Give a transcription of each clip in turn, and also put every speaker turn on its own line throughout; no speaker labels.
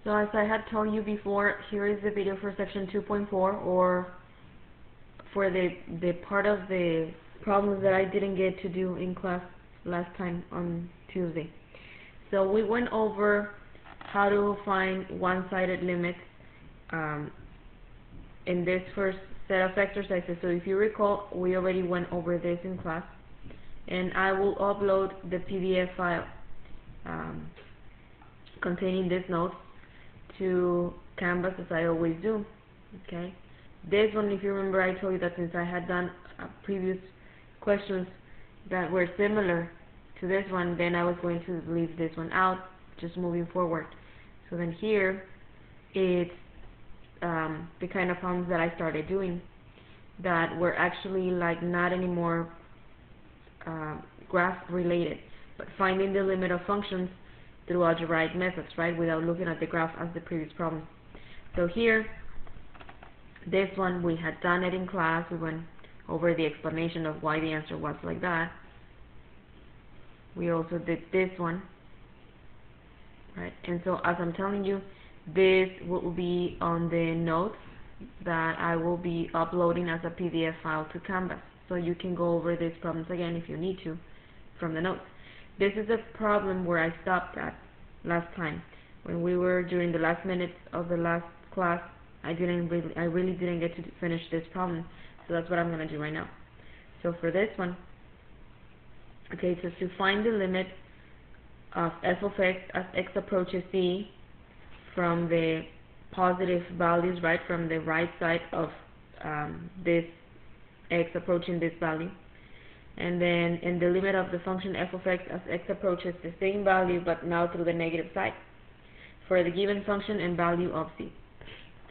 So as I had told you before, here is the video for section 2.4, or for the part of the problems that I didn't get to do in class last time on Tuesday. So we went over how to find one-sided limits in this first set of exercises. So if you recall, we already went over this in class, and I will upload the PDF file containing these notes to Canvas as I always do. Okay. This one, if you remember, I told you that since I had done previous questions that were similar to this one, then I was going to leave this one out, just moving forward. So then here, it's the kind of problems that I started doing that were actually like not anymore graph related, but finding the limit of functions through algebraic methods, right, without looking at the graph as the previous problem. So here, this one, we had done it in class. We went over the explanation of why the answer was like that. We also did this one, right? And so as I'm telling you, this will be on the notes that I will be uploading as a PDF file to Canvas. So you can go over these problems again if you need to from the notes. This is a problem where I stopped at last time. When we were during the last minutes of the last class, I really didn't get to finish this problem. So that's what I'm going to do right now. So for this one, okay, it says to find the limit of f of x as x approaches c from the positive values, right, from the right side of this x approaching this value. And then in the limit of the function f of x as x approaches the same value but now through the negative side for the given function and value of c.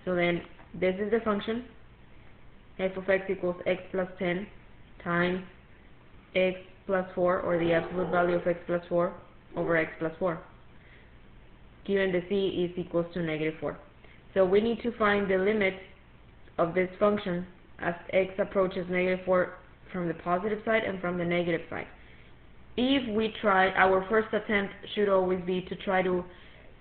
So then this is the function f of x equals x plus 10 times x plus 4, or the absolute value of x plus 4 over x plus 4, given the c is equals to negative 4. So we need to find the limit of this function as x approaches negative 4 from the positive side and from the negative side. If we try, our first attempt should always be to try to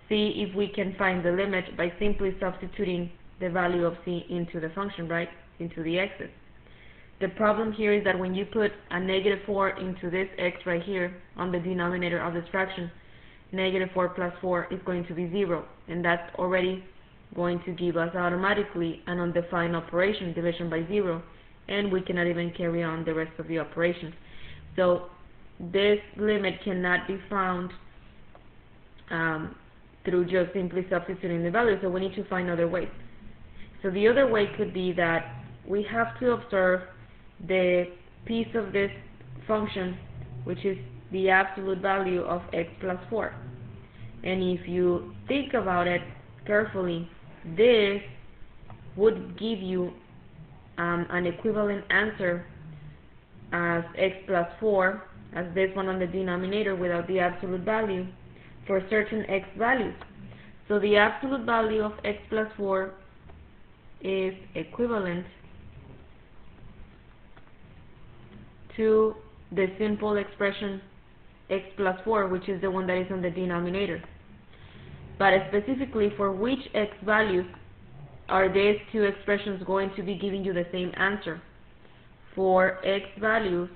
see if we can find the limit by simply substituting the value of c into the function, right, into the x's. The problem here is that when you put a negative 4 into this x right here on the denominator of this fraction, negative 4 plus 4 is going to be 0, and that's already going to give us automatically an undefined operation, division by 0, and we cannot even carry on the rest of the operations. So this limit cannot be found through just simply substituting the value, so we need to find other ways. So the other way could be that we have to observe the piece of this function, which is the absolute value of x plus 4. And if you think about it carefully, this would give you an equivalent answer as x plus 4, as this one on the denominator without the absolute value, for certain x values. So the absolute value of x plus 4 is equivalent to the simple expression x plus 4, which is the one that is on the denominator. But specifically, for which x values are these two expressions going to be giving you the same answer? For x values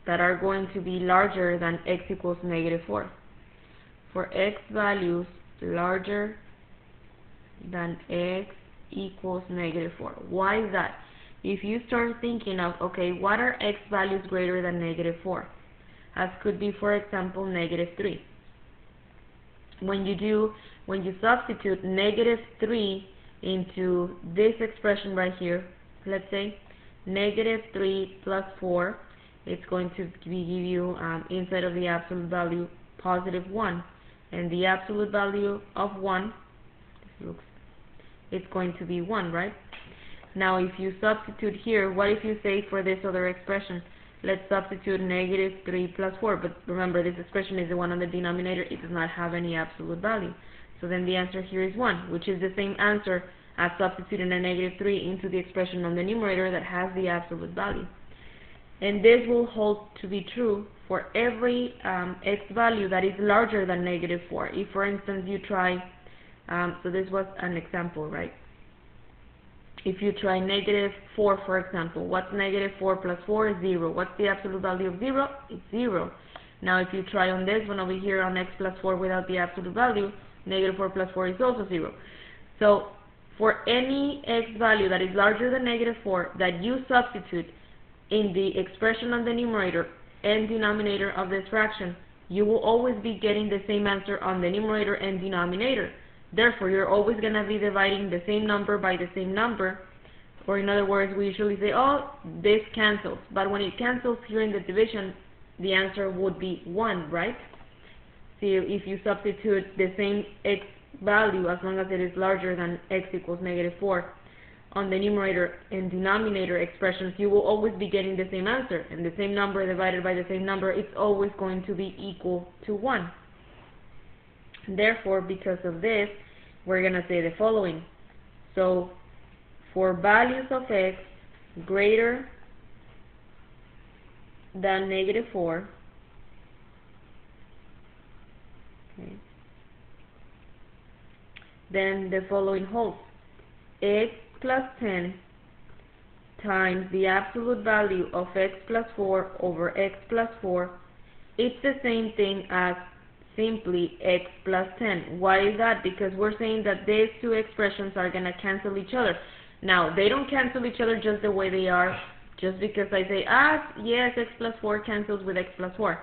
that are going to be larger than x equals negative 4. For x values larger than x equals negative 4. Why is that? If you start thinking of, okay, what are x values greater than negative 4? As could be, for example, negative 3. When you substitute negative 3 into this expression right here, let's say negative 3 plus 4, it's going to give you inside of the absolute value positive 1, and the absolute value of 1, it's going to be 1, right? Now if you substitute here, what if you say for this other expression, let's substitute negative 3 plus 4, but remember this expression is the one on the denominator, it does not have any absolute value. So then the answer here is 1, which is the same answer as substituting a negative 3 into the expression on the numerator that has the absolute value. And this will hold to be true for every x value that is larger than -4. If, for instance, you try, so this was an example, right? If you try -4, for example, what's -4 plus 4 is 0. What's the absolute value of 0? It's 0. Now, if you try on this one over here on x plus 4 without the absolute value, -4 plus 4 is also 0. So, for any x value that is larger than -4 that you substitute in the expression on the numerator and denominator of this fraction, you will always be getting the same answer on the numerator and denominator. Therefore, you're always going to be dividing the same number by the same number. Or in other words, we usually say, oh, this cancels. But when it cancels here in the division, the answer would be 1, right? So if you substitute the same x value, as long as it is larger than x equals -4, on the numerator and denominator expressions, you will always be getting the same answer. And the same number divided by the same number, it's always going to be equal to 1. Therefore, because of this, we're going to say the following. So, for values of x greater than -4, okay, then the following holds. X plus 10 times the absolute value of x plus 4 over x plus 4, it's the same thing as simply x plus 10. Why is that? Because we're saying that these two expressions are going to cancel each other. Now, they don't cancel each other just the way they are, just because I say, yes, x plus 4 cancels with x plus 4.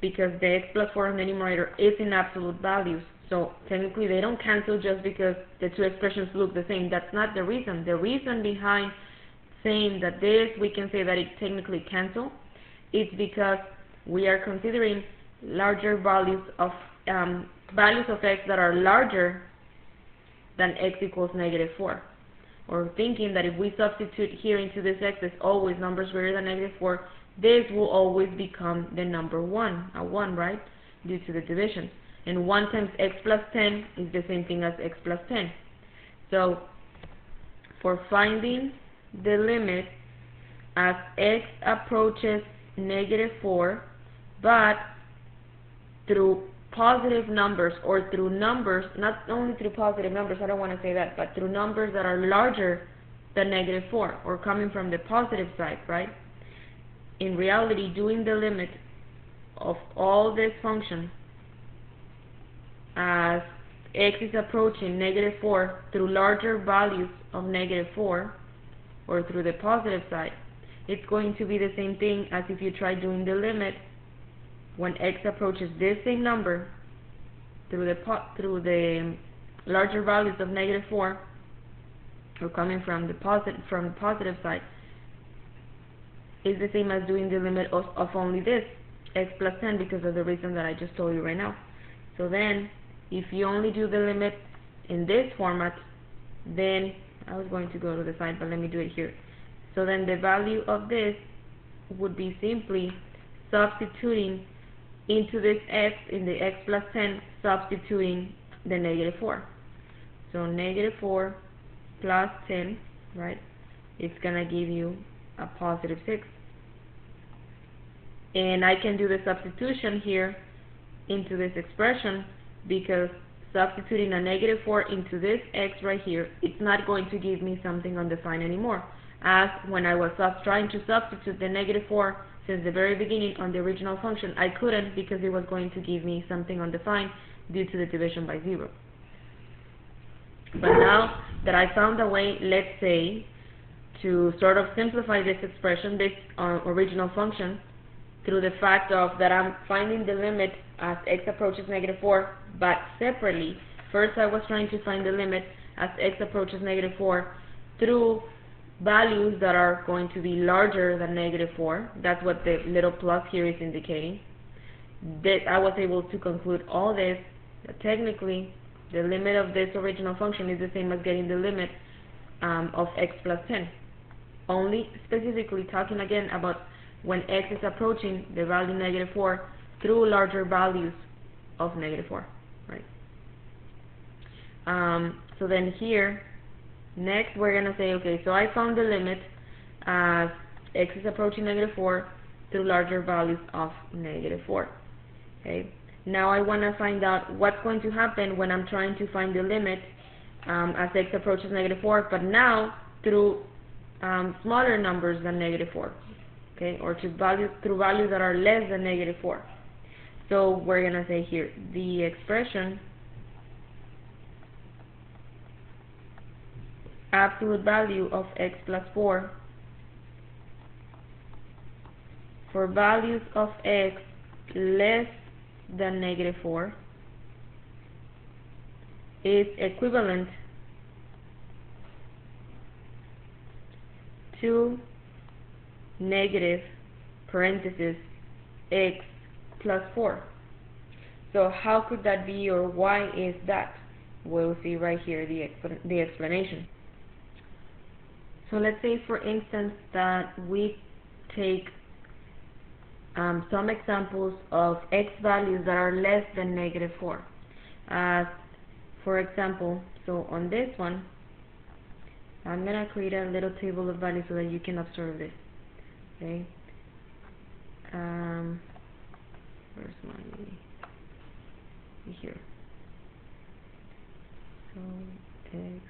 Because the x plus 4 on the numerator is in absolute values. So, technically, they don't cancel just because the two expressions look the same. That's not the reason. The reason behind saying that this, we can say that it technically cancels, is because we are considering larger values of x that are larger than x equals -4. Or thinking that if we substitute here into this x as always numbers greater than -4, this will always become the number 1, a 1, right? Due to the division. And 1 times x plus 10 is the same thing as x plus 10. So, for finding the limit as x approaches -4, but through positive numbers, or through numbers, not only through positive numbers, I don't want to say that, but through numbers that are larger than -4, or coming from the positive side, right? In reality, doing the limit of all this function as x is approaching -4 through larger values of -4, or through the positive side, it's going to be the same thing as if you try doing the limit when x approaches this same number through the larger values of -4, or coming from the positive side, is the same as doing the limit of only this, x plus 10, because of the reason that I just told you right now. So then, if you only do the limit in this format, then, I was going to go to the side, but let me do it here. So then the value of this would be simply substituting into this x, in the x plus 10, substituting the -4. So -4 plus 10, right, it's going to give you a positive 6. And I can do the substitution here into this expression, because substituting a -4 into this x right here, it's not going to give me something undefined anymore. As when I was trying to substitute the -4 since the very beginning on the original function, I couldn't, because it was going to give me something undefined due to the division by 0. But now that I found a way, let's say, to sort of simplify this expression, this original function, through the fact of that I'm finding the limit as x approaches -4, but separately. First, I was trying to find the limit as x approaches -4 through values that are going to be larger than -4. That's what the little plus here is indicating. That I was able to conclude all this, that technically the limit of this original function is the same as getting the limit of x plus 10. Only specifically talking again about when x is approaching the value -4 through larger values of -4, right? So then here, next we're going to say, okay, so I found the limit as x is approaching -4 through larger values of -4. Okay. Now I want to find out what's going to happen when I'm trying to find the limit as x approaches -4, but now through smaller numbers than -4, okay, or through values that are less than -4. So we're going to say here, the expression absolute value of x plus 4 for values of x less than -4 is equivalent to negative parenthesis x plus 4. So how could that be, or why is that? We'll see right here the explanation. So let's say, for instance, that we take some examples of x values that are less than -4. For example, so on this one, I'm going to create a little table of values so that you can observe this. Okay. Where's my here? So x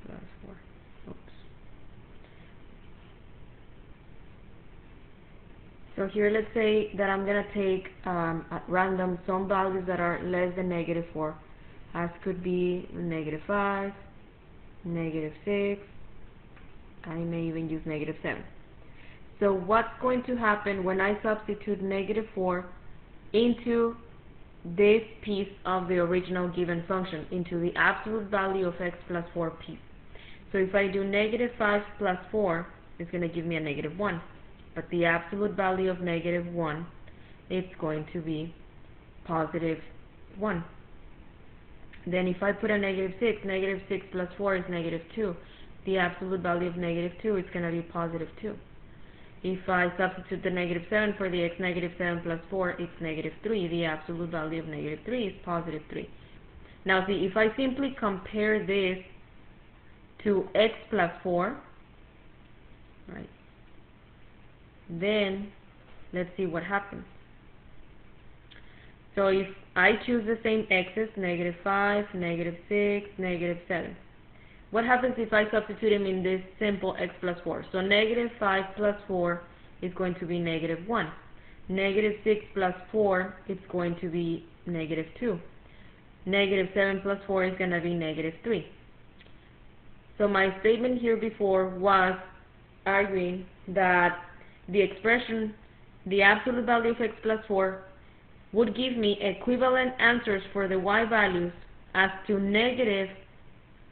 plus 4. Oops. So here, let's say that I'm going to take at random some values that are less than -4, as could be -5, -6, I may even use -7. So what's going to happen when I substitute -4 into this piece of the original given function, into the absolute value of x plus 4 piece? So if I do -5 plus 4, it's going to give me a -1. But the absolute value of -1, it's going to be +1. Then if I put a -6, -6 plus 4 is -2. The absolute value of -2 is going to be +2. If I substitute the -7 for the x, -7 plus 4, it's -3. The absolute value of -3 is +3. Now see, if I simply compare this to x plus 4, right, then let's see what happens. So if I choose the same x's, -5, -6, -7, what happens if I substitute them in this simple x plus 4? So -5 plus 4 is going to be -1. -6 plus 4 is going to be -2. -7 plus 4 is going to be -3. So my statement here before was arguing that the expression, the absolute value of x plus 4, would give me equivalent answers for the y values as to negative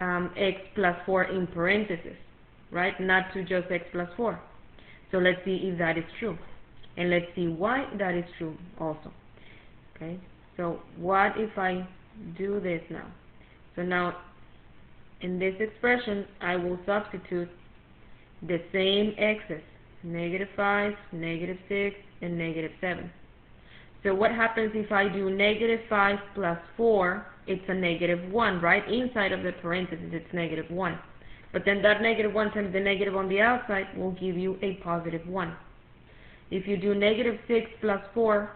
x plus 4 in parentheses, right? Not to just x plus 4. So let's see if that is true. And let's see why that is true also. Okay, so what if I do this now? So now in this expression, I will substitute the same x's, -5, -6, and -7. So what happens if I do -5 plus 4? It's a -1, right? Inside of the parentheses, it's -1. But then that -1 times the negative on the outside will give you a +1. If you do -6 plus 4,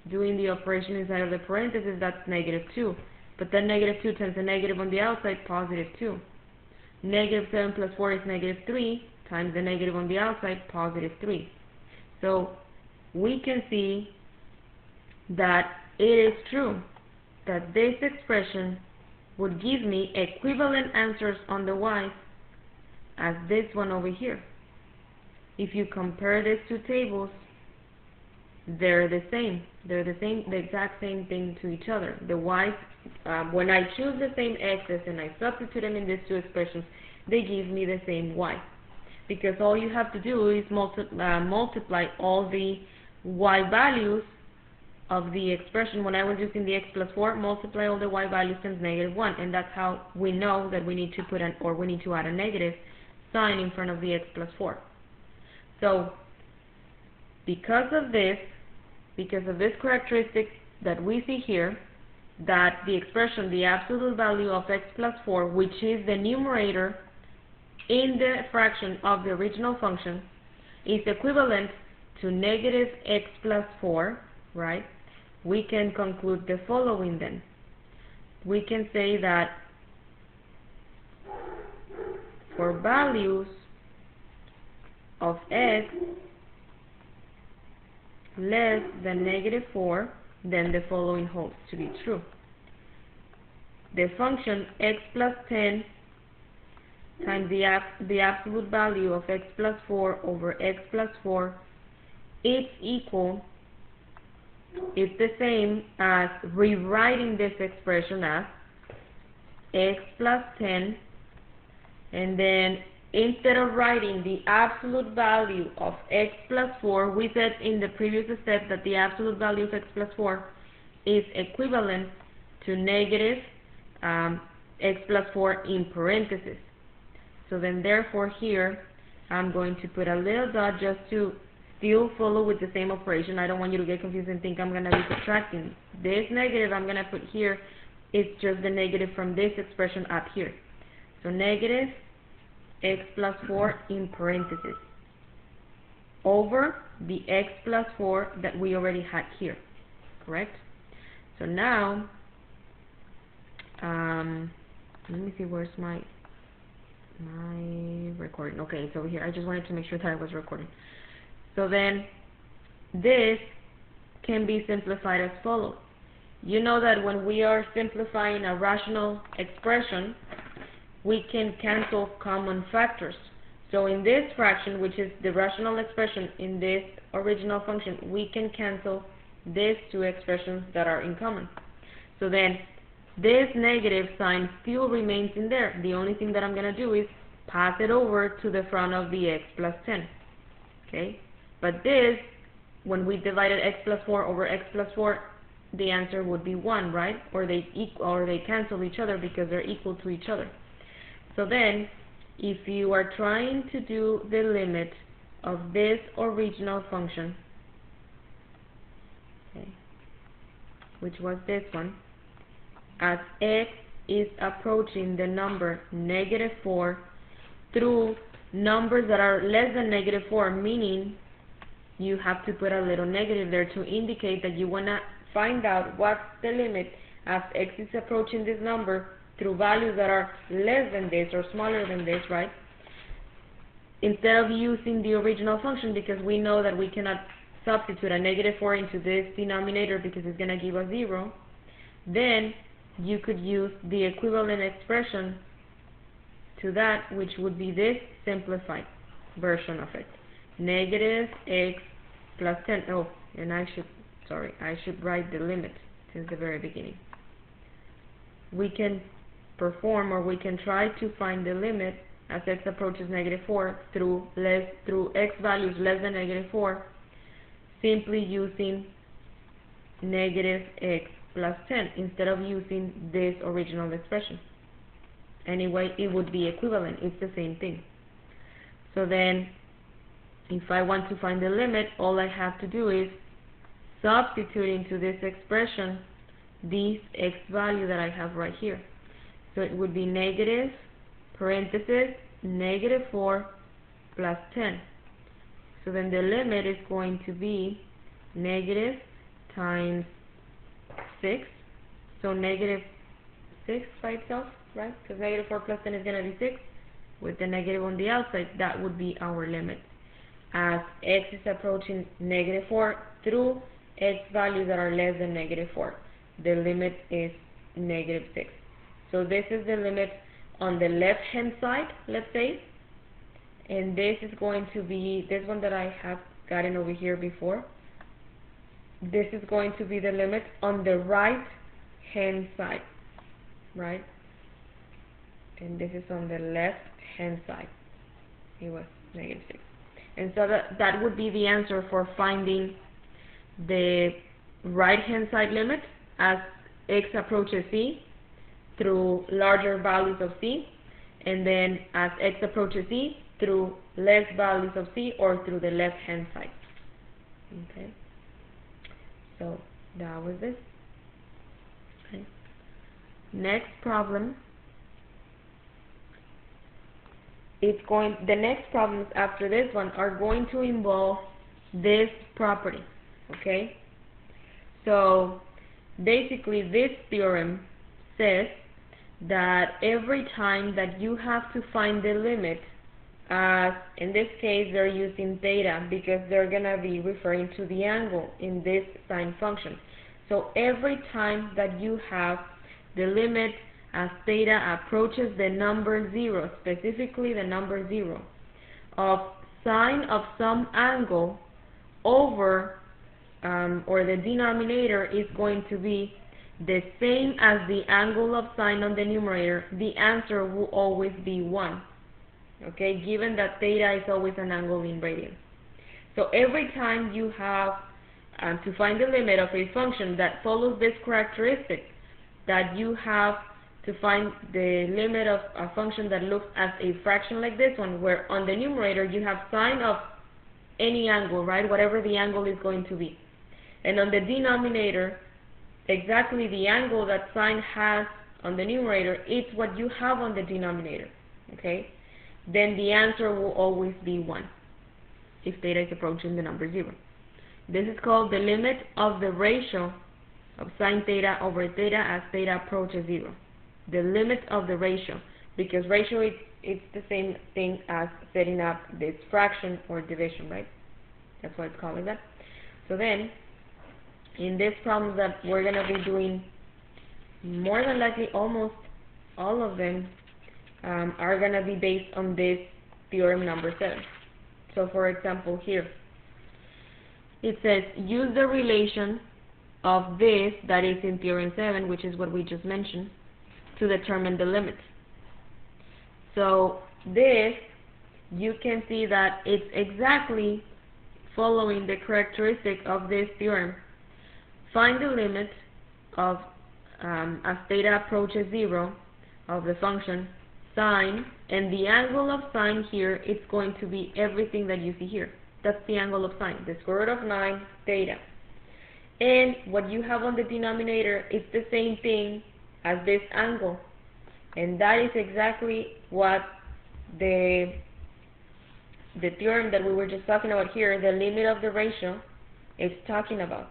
doing the operation inside of the parentheses, that's -2. But then -2 times the negative on the outside, +2. -7 plus 4 is -3, times the negative on the outside, +3. So we can see that it is true that this expression would give me equivalent answers on the y's as this one over here. If you compare these two tables, they're the same. They're the exact same thing to each other. The y's, when I choose the same x's and I substitute them in these two expressions, they give me the same y. Because all you have to do is multiply all the y values of the expression. When I was using the x plus 4, multiply all the y values times -1, and that's how we know that we need to put we need to add a negative sign in front of the x plus 4. So because of this characteristic that we see here, that the expression, the absolute value of x plus 4, which is the numerator in the fraction of the original function, is equivalent to negative x plus 4, right? We can conclude the following then. We can say that for values of x less than negative 4, then the following holds to be true. The function x plus 10 times the absolute value of x plus 4 over x plus 4 is the same as rewriting this expression as x plus 10, and then instead of writing the absolute value of x plus 4, we said in the previous step that the absolute value of x plus 4 is equivalent to negative x plus 4 in parentheses. So then therefore here I'm going to put a little dot just to still follow with the same operation. I don't want you to get confused and think I'm going to be subtracting. This negative I'm going to put here is just the negative from this expression up here. So negative x plus 4 in parentheses over the x plus 4 that we already had here, correct? So now, let me see, where's my recording. Okay, it's over here. I just wanted to make sure that I was recording. So then this can be simplified as follows. You know that when we are simplifying a rational expression, we can cancel common factors. So in this fraction, which is the rational expression in this original function, we can cancel these two expressions that are in common. So then this negative sign still remains in there. The only thing that I'm going to do is pass it over to the front of the x plus 10. Okay? But this, when we divided x plus 4 over x plus 4, the answer would be 1, right? Or they cancel each other because they're equal to each other. So then, if you are trying to do the limit of this original function, okay, which was this one, as x is approaching the number negative 4 through numbers that are less than negative 4, meaning you have to put a little negative there to indicate that you want to find out what's the limit as x is approaching this number through values that are less than this or smaller than this, right? Instead of using the original function, because we know that we cannot substitute a negative 4 into this denominator because it's going to give us 0, then you could use the equivalent expression to that, which would be this simplified version of it. Negative x plus 10. Oh, and I should write the limit since the very beginning. We can perform, or we can try to find the limit as x approaches negative 4 through x values less than negative 4, simply using negative x plus 10 instead of using this original expression. Anyway, it would be equivalent. It's the same thing. So then, if I want to find the limit, all I have to do is substitute into this expression this x value that I have right here. So it would be negative, parenthesis, negative 4 plus 10. So then the limit is going to be negative times 6. So negative 6 by itself, right? Because negative 4 plus 10 is going to be 6. With the negative on the outside, that would be our limit. As x is approaching negative 4 through x values that are less than negative 4. The limit is negative 6. So this is the limit on the left hand side, let's say. And this is going to be, this one that I have gotten over here before. This is going to be the limit on the right hand side, right? And this is on the left hand side. It was negative 6. And so that would be the answer for finding the right hand side limit as x approaches c through larger values of c, and then as x approaches c through less values of c or through the left hand side. Okay, so that was it. Okay. Next problem. the next problems after this one are going to involve this property, okay? So basically this theorem says that every time that you have to find the limit, as in this case they're using theta because they're going to be referring to the angle in this sine function. So every time that you have the limit as theta approaches the number 0, specifically the number 0, of sine of some angle over, or the denominator is going to be the same as the angle of sine on the numerator, the answer will always be 1. Okay, given that theta is always an angle in radians. So every time you have to find the limit of a function that follows this characteristic, that you have to find the limit of a function that looks as a fraction like this one, where on the numerator you have sine of any angle, right, whatever the angle is going to be. And on the denominator, exactly the angle that sine has on the numerator is what you have on the denominator, okay? Then the answer will always be 1 if theta is approaching the number 0. This is called the limit of the ratio of sine theta over theta as theta approaches 0. The limit of the ratio, because ratio it's the same thing as setting up this fraction or division, right? That's why it's called like that. So then, in this problem that we're going to be doing, more than likely almost all of them are going to be based on this theorem number 7. So for example here, it says use the relation of this that is in theorem 7, which is what we just mentioned, to determine the limit. So this, you can see that it's exactly following the characteristic of this theorem. Find the limit of, as theta approaches 0, of the function sine, and the angle of sine here, it's going to be everything that you see here. That's the angle of sine, the square root of 9 theta. And what you have on the denominator is the same thing as this angle. And that is exactly what the theorem that we were just talking about here, the limit of the ratio, is talking about.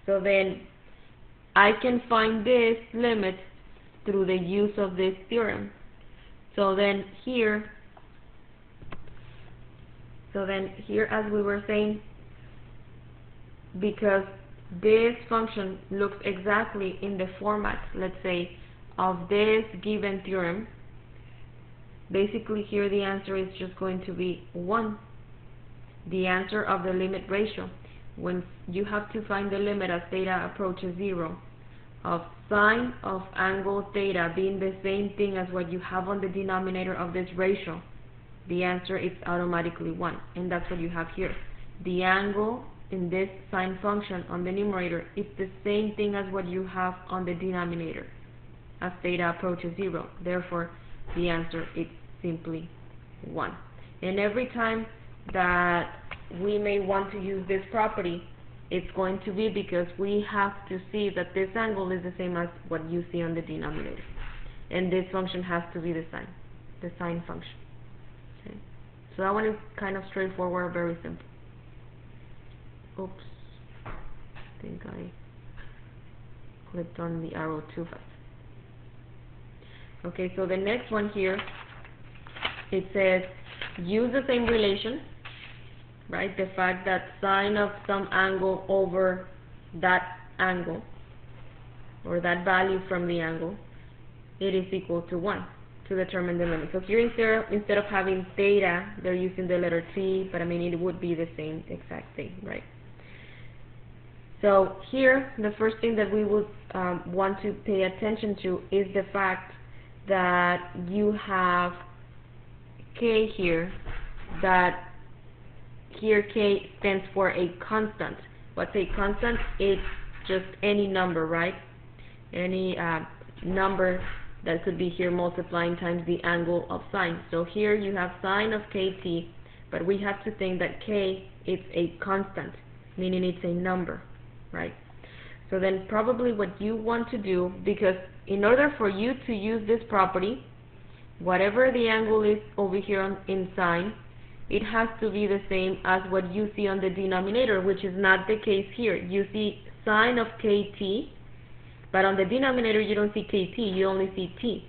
So then I can find this limit through the use of this theorem. So then here, as we were saying, because this function looks exactly in the format, let's say, of this given theorem, basically here the answer is just going to be 1. The answer of the limit ratio, when you have to find the limit as theta approaches 0, of sine of angle theta being the same thing as what you have on the denominator of this ratio, the answer is automatically 1. And that's what you have here. The angle in this sine function on the numerator is the same thing as what you have on the denominator as theta approaches 0. Therefore, the answer is simply 1. And every time that we may want to use this property, it's going to be because we have to see that this angle is the same as what you see on the denominator. And this function has to be the sine function. Okay. So that one is kind of straightforward, very simple. Oops. I think I clicked on the arrow too fast. Okay, so the next one here, it says use the same relation, right? The fact that sine of some angle over that angle, or that value from the angle, it is equal to 1 to determine the limit. So here instead of having theta, they're using the letter T, but I mean it would be the same exact thing, right? So here, the first thing that we would want to pay attention to is the fact that you have K here, that here K stands for a constant. What's a constant? It's just any number, right? Any number that could be here multiplying times the angle of sine. So here you have sine of kt, but we have to think that K is a constant, meaning it's a number, right? So then probably what you want to do, because in order for you to use this property, whatever the angle is over here in sine, it has to be the same as what you see on the denominator, which is not the case here. You see sine of kt, but on the denominator you don't see kt, you only see t.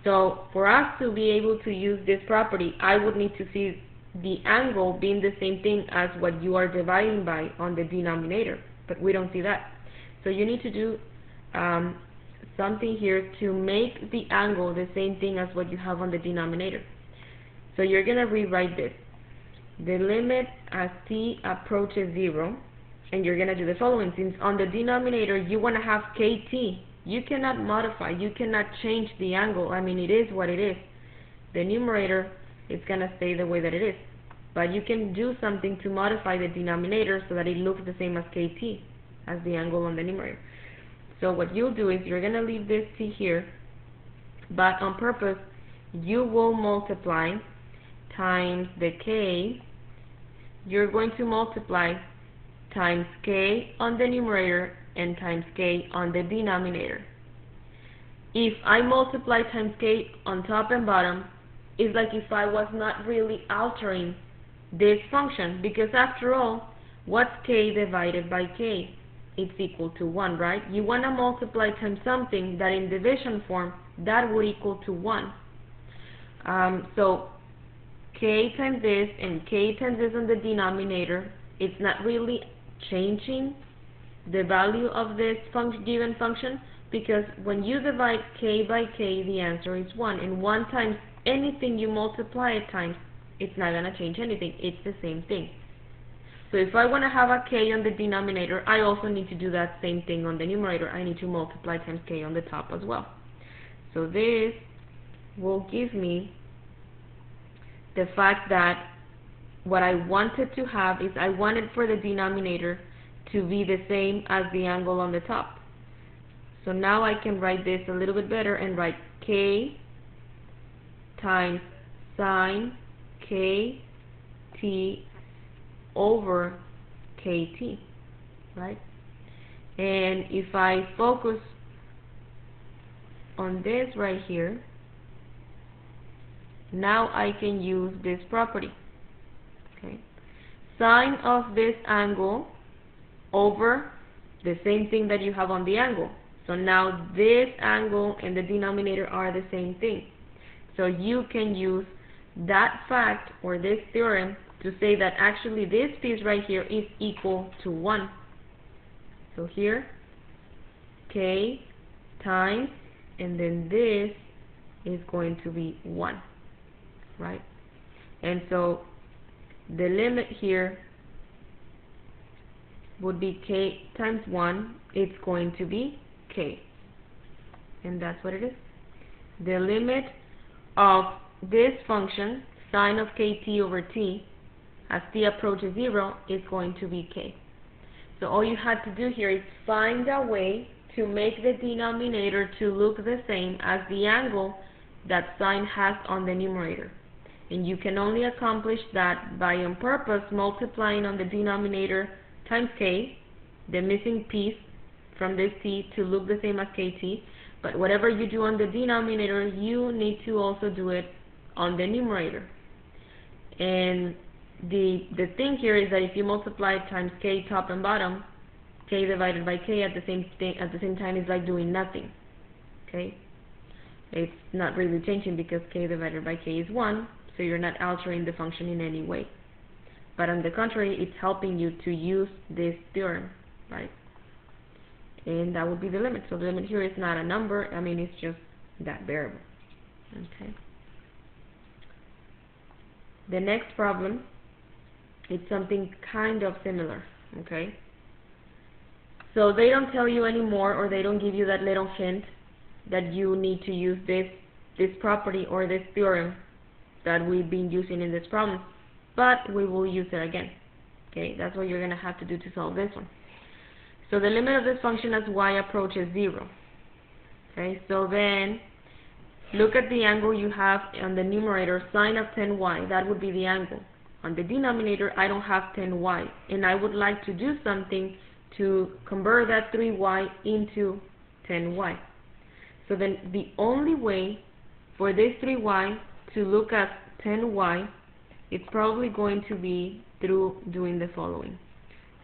So for us to be able to use this property, I would need to see the angle being the same thing as what you are dividing by on the denominator, but we don't see that. So you need to do something here to make the angle the same thing as what you have on the denominator. So you're going to rewrite this. The limit as t approaches 0, and you're going to do the following. Since on the denominator you want to have kt, you cannot modify, you cannot change the angle. I mean, it is what it is. The numerator is going to stay the way that it is. But you can do something to modify the denominator so that it looks the same as kt, as the angle on the numerator. So what you'll do is you're going to leave this t here, but on purpose you will multiply times the k. You're going to multiply times k on the numerator and times k on the denominator. If I multiply times k on top and bottom, it's like if I was not really altering this function, because after all, what's k divided by k? It's equal to 1, right? You want to multiply times something that in division form, that would equal to 1. So k times this and k times this on the denominator, it's not really changing the value of this given function, because when you divide k by k, the answer is 1. And 1 times anything you multiply it times, it's not going to change anything. It's the same thing. So if I want to have a k on the denominator, I also need to do that same thing on the numerator. I need to multiply times k on the top as well. So this will give me the fact that what I wanted to have is I wanted for the denominator to be the same as the angle on the top. So now I can write this a little bit better and write k times sine kt over kt, right? And if I focus on this right here, now I can use this property. Okay, sine of this angle over the same thing that you have on the angle. So now this angle and the denominator are the same thing. So you can use that fact or this theorem to say that actually this piece right here is equal to 1. So here, k times, and then this is going to be 1, right? And so the limit here would be k times 1. It's going to be k. And that's what it is. The limit of this function, sine of kt over t, as t approaches 0, is going to be k. So all you had to do here is find a way to make the denominator to look the same as the angle that sine has on the numerator. And you can only accomplish that by on purpose multiplying on the denominator times k, the missing piece from this t, to look the same as kt. But whatever you do on the denominator, you need to also do it on the numerator. And the thing here is that if you multiply times k top and bottom, k divided by k at the same time is like doing nothing. Okay, it's not really changing because k divided by k is 1, so you're not altering the function in any way. But on the contrary, it's helping you to use this theorem, right? And that would be the limit. So the limit here is not a number. I mean, it's just that variable. Okay. The next problem, it's something kind of similar. Okay. So they don't tell you anymore, or they don't give you that little hint that you need to use this property or this theorem that we've been using in this problem, but we will use it again. Okay, that's what you're going to have to do to solve this one. So the limit of this function as y approaches 0. Okay, so then look at the angle you have on the numerator, sine of 10y. That would be the angle. On the denominator, I don't have 10y, and I would like to do something to convert that 3y into 10y. So then the only way for this 3y to look at 10y, it's probably going to be through doing the following.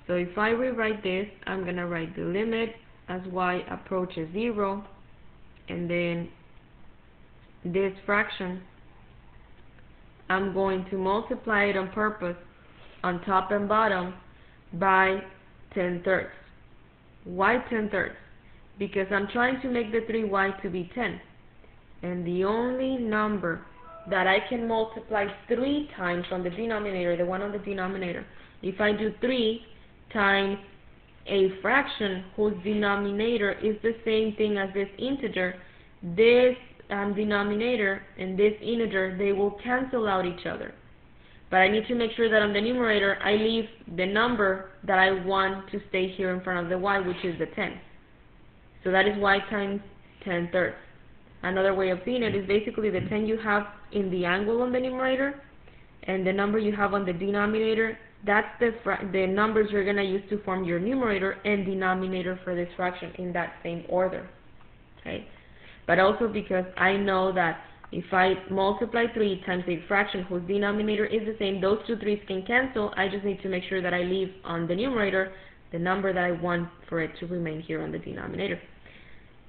So if I rewrite this, I'm going to write the limit as y approaches 0, and then this fraction, I'm going to multiply it on purpose on top and bottom by 10/3. Why 10/3? Because I'm trying to make the 3y to be 10. And the only number that I can multiply 3 times on the denominator, the one on the denominator, if I do 3 times a fraction whose denominator is the same thing as this integer, this denominator and this integer, they will cancel out each other. But I need to make sure that on the numerator I leave the number that I want to stay here in front of the y, which is the 10. So that is y times 10/3. Another way of seeing it is basically the 10 you have in the angle on the numerator and the number you have on the denominator. That's the numbers you're going to use to form your numerator and denominator for this fraction in that same order. Okay? But also because I know that if I multiply 3 times a fraction whose denominator is the same, those two 3's can cancel. I just need to make sure that I leave on the numerator the number that I want for it to remain here on the denominator.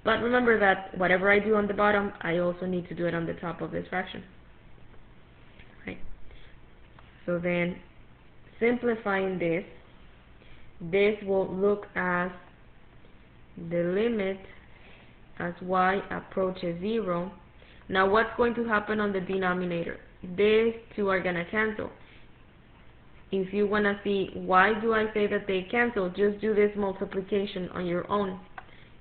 But remember that whatever I do on the bottom, I also need to do it on the top of this fraction. Right? So then, simplifying this, this will look as the limit as y approaches 0. Now what's going to happen on the denominator? These two are going to cancel. If you want to see why do I say that they cancel, just do this multiplication on your own.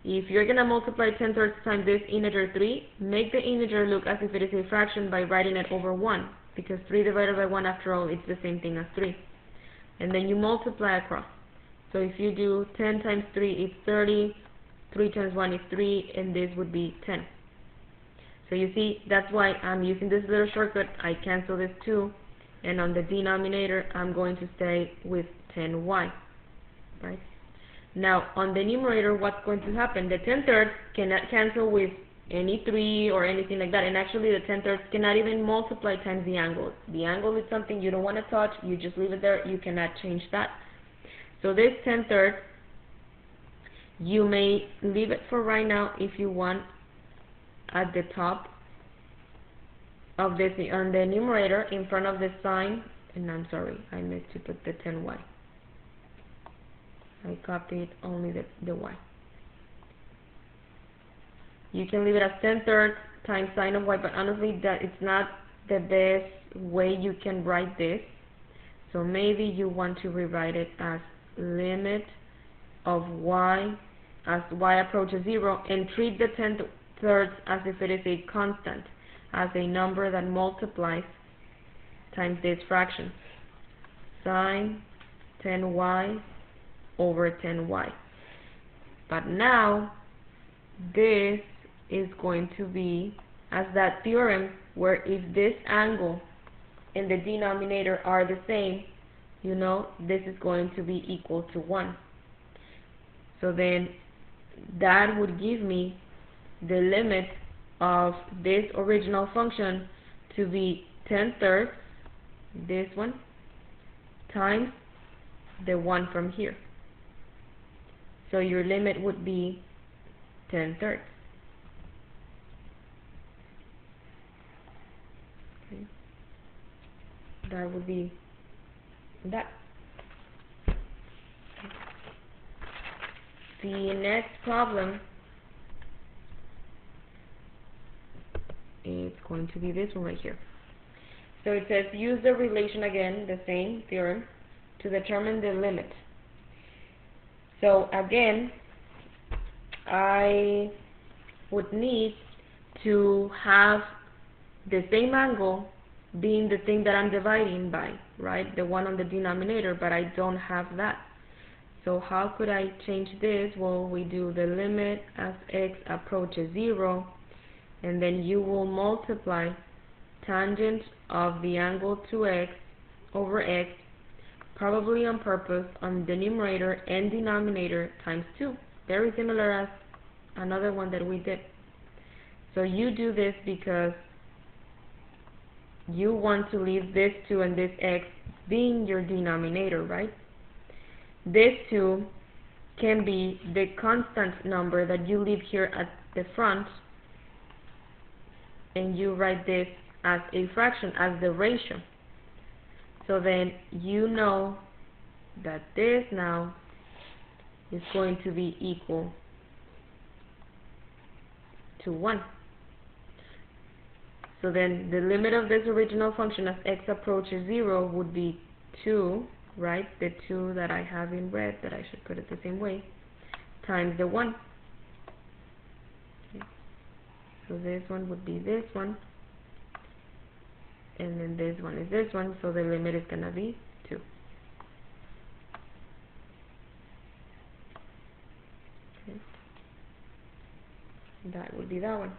If you're going to multiply 10/3 times this integer 3, make the integer look as if it is a fraction by writing it over 1, because 3 divided by 1, after all, it's the same thing as 3. And then you multiply across. So if you do 10 times 3, it's 30, 3 times 1 is 3, and this would be 10. So you see, that's why I'm using this little shortcut. I cancel this 2, and on the denominator, I'm going to stay with 10y, right? Now, on the numerator, what's going to happen? The 10/3 cannot cancel with any 3 or anything like that, and actually the 10/3 cannot even multiply times the angle. The angle is something you don't want to touch. You just leave it there. You cannot change that. So this 10/3, you may leave it for right now if you want at the top of this, on the numerator, in front of the sign, and I'm sorry, I missed to put the 10y. I copied only the y. You can leave it as 10/3 times sine of y, but honestly, that it's not the best way you can write this. So maybe you want to rewrite it as limit of y as y approaches 0, and treat the 10/3 as if it is a constant, as a number that multiplies times this fraction. Sine 10y over 10y. But now this is going to be as that theorem where if this angle and the denominator are the same, you know, this is going to be equal to 1. So then that would give me the limit of this original function to be 10/3, this one, times the one from here. So your limit would be 10/3. Okay. That would be that. Okay. The next problem is going to be this one right here. So it says use the relation again, the same theorem, to determine the limit. So again, I would need to have the same angle being the thing that I'm dividing by, right? The one on the denominator, but I don't have that. So how could I change this? Well, we do the limit as x approaches 0, and then you will multiply tangent of the angle to x over x, probably on purpose, on the numerator and denominator times 2. Very similar as another one that we did. So you do this because you want to leave this 2 and this x being your denominator, right? This 2 can be the constant number that you leave here at the front, and you write this as a fraction, as the ratio. So then you know that this now is going to be equal to 1. So then the limit of this original function as x approaches 0 would be 2, right? The 2 that I have in red, that I should put it the same way, times the 1. Okay. So this one would be this one, and then this one is this one, so the limit is going to be 2. Okay. That would be that one.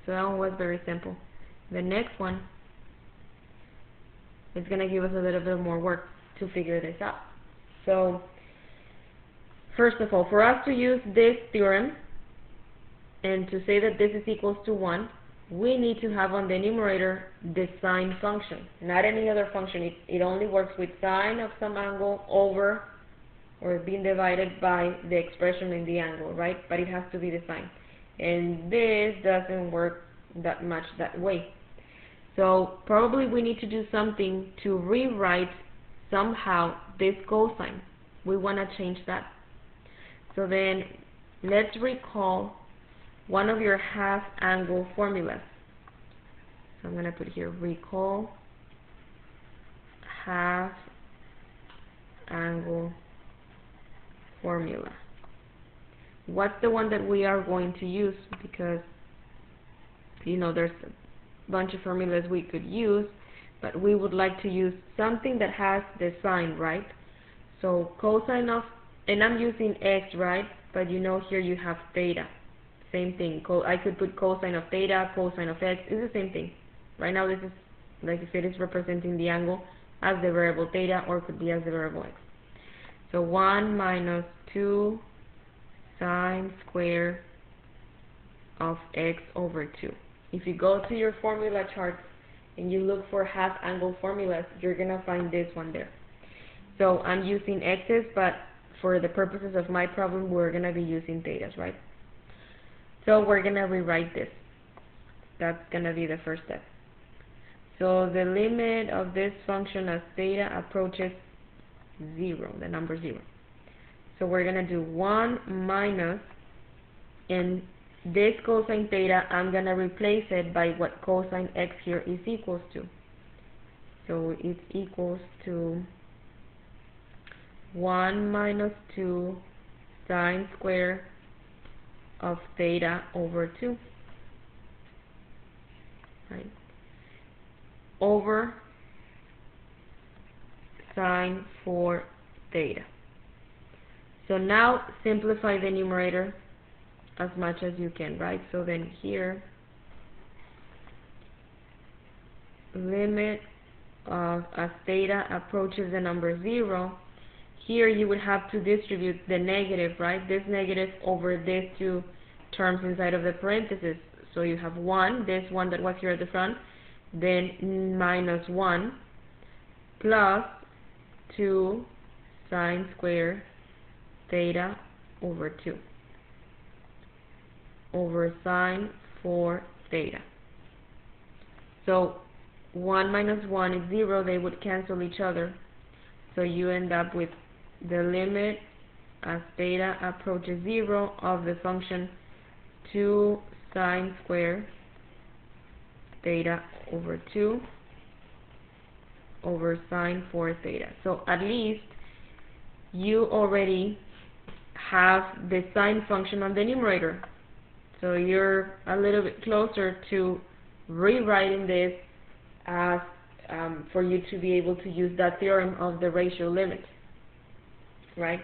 So that one was very simple. The next one is going to give us a little bit more work to figure this out. So first of all, for us to use this theorem and to say that this is equals to 1, we need to have on the numerator the sine function, not any other function. It only works with sine of some angle over or being divided by the expression in the angle, right? But it has to be the sine. And this doesn't work that much that way. So probably we need to do something to rewrite somehow this cosine. We want to change that. So then let's recall one of your half angle formulas. So I'm going to put here recall half angle formula. What's the one that we are going to use? Because, you know, there's a bunch of formulas we could use, but we would like to use something that has the sine, right? So cosine of, and I'm using x, right? But you know here you have theta. Same thing. I could put cosine of theta, cosine of x, it's the same thing. Right now this is like if it is representing the angle as the variable theta, or it could be as the variable x. So 1 minus 2 sine square of x over 2. If you go to your formula chart and you look for half angle formulas, you're going to find this one there. So I'm using x's, but for the purposes of my problem, we're going to be using thetas, right? So we're going to rewrite this. That's going to be the first step. So the limit of this function as theta approaches 0, the number 0. So we're going to do 1 minus, and this cosine theta, I'm going to replace it by what cosine x here is equals to. So it's equals to 1 minus 2 sine square of theta over 2. Right? Over sine 4 theta. So now simplify the numerator as much as you can, right? So then here, limit of as theta approaches the number 0, here you would have to distribute the negative, right? This negative over these two terms inside of the parentheses. So you have 1, this one that was here at the front, then minus 1 plus 2 sine square theta over 2 over sine 4 theta. So 1 minus 1 is 0, they would cancel each other. So you end up with the limit as theta approaches 0 of the function 2 sine square theta over 2 over sine 4 theta. So at least you already have the sine function on the numerator. So you're a little bit closer to rewriting this as for you to be able to use that theorem of the ratio limit, right?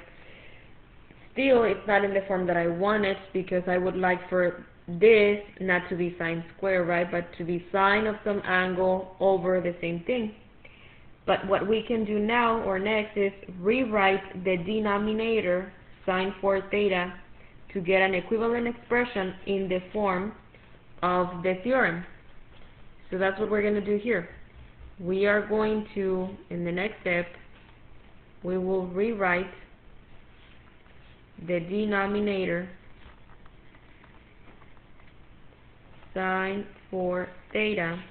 Still, it's not in the form that I wanted, because I would like for this not to be sine square, right, but to be sine of some angle over the same thing. But what we can do now or next is rewrite the denominator sine 4 theta to get an equivalent expression in the form of the theorem. So that's what we're going to do here. We are going to, in the next step, we will rewrite the denominator sine 4 theta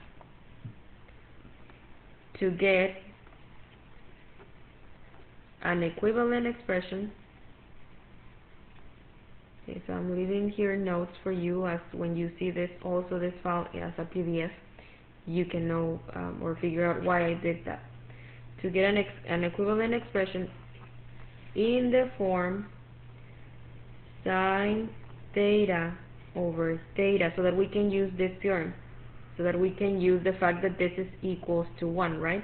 to get an equivalent expression. Okay, so I'm leaving here notes for you as when you see this, also this file as a PDF, you can know or figure out why I did that. To get an equivalent expression in the form sine theta over theta, so that we can use this theorem, so that we can use the fact that this is equals to 1, right?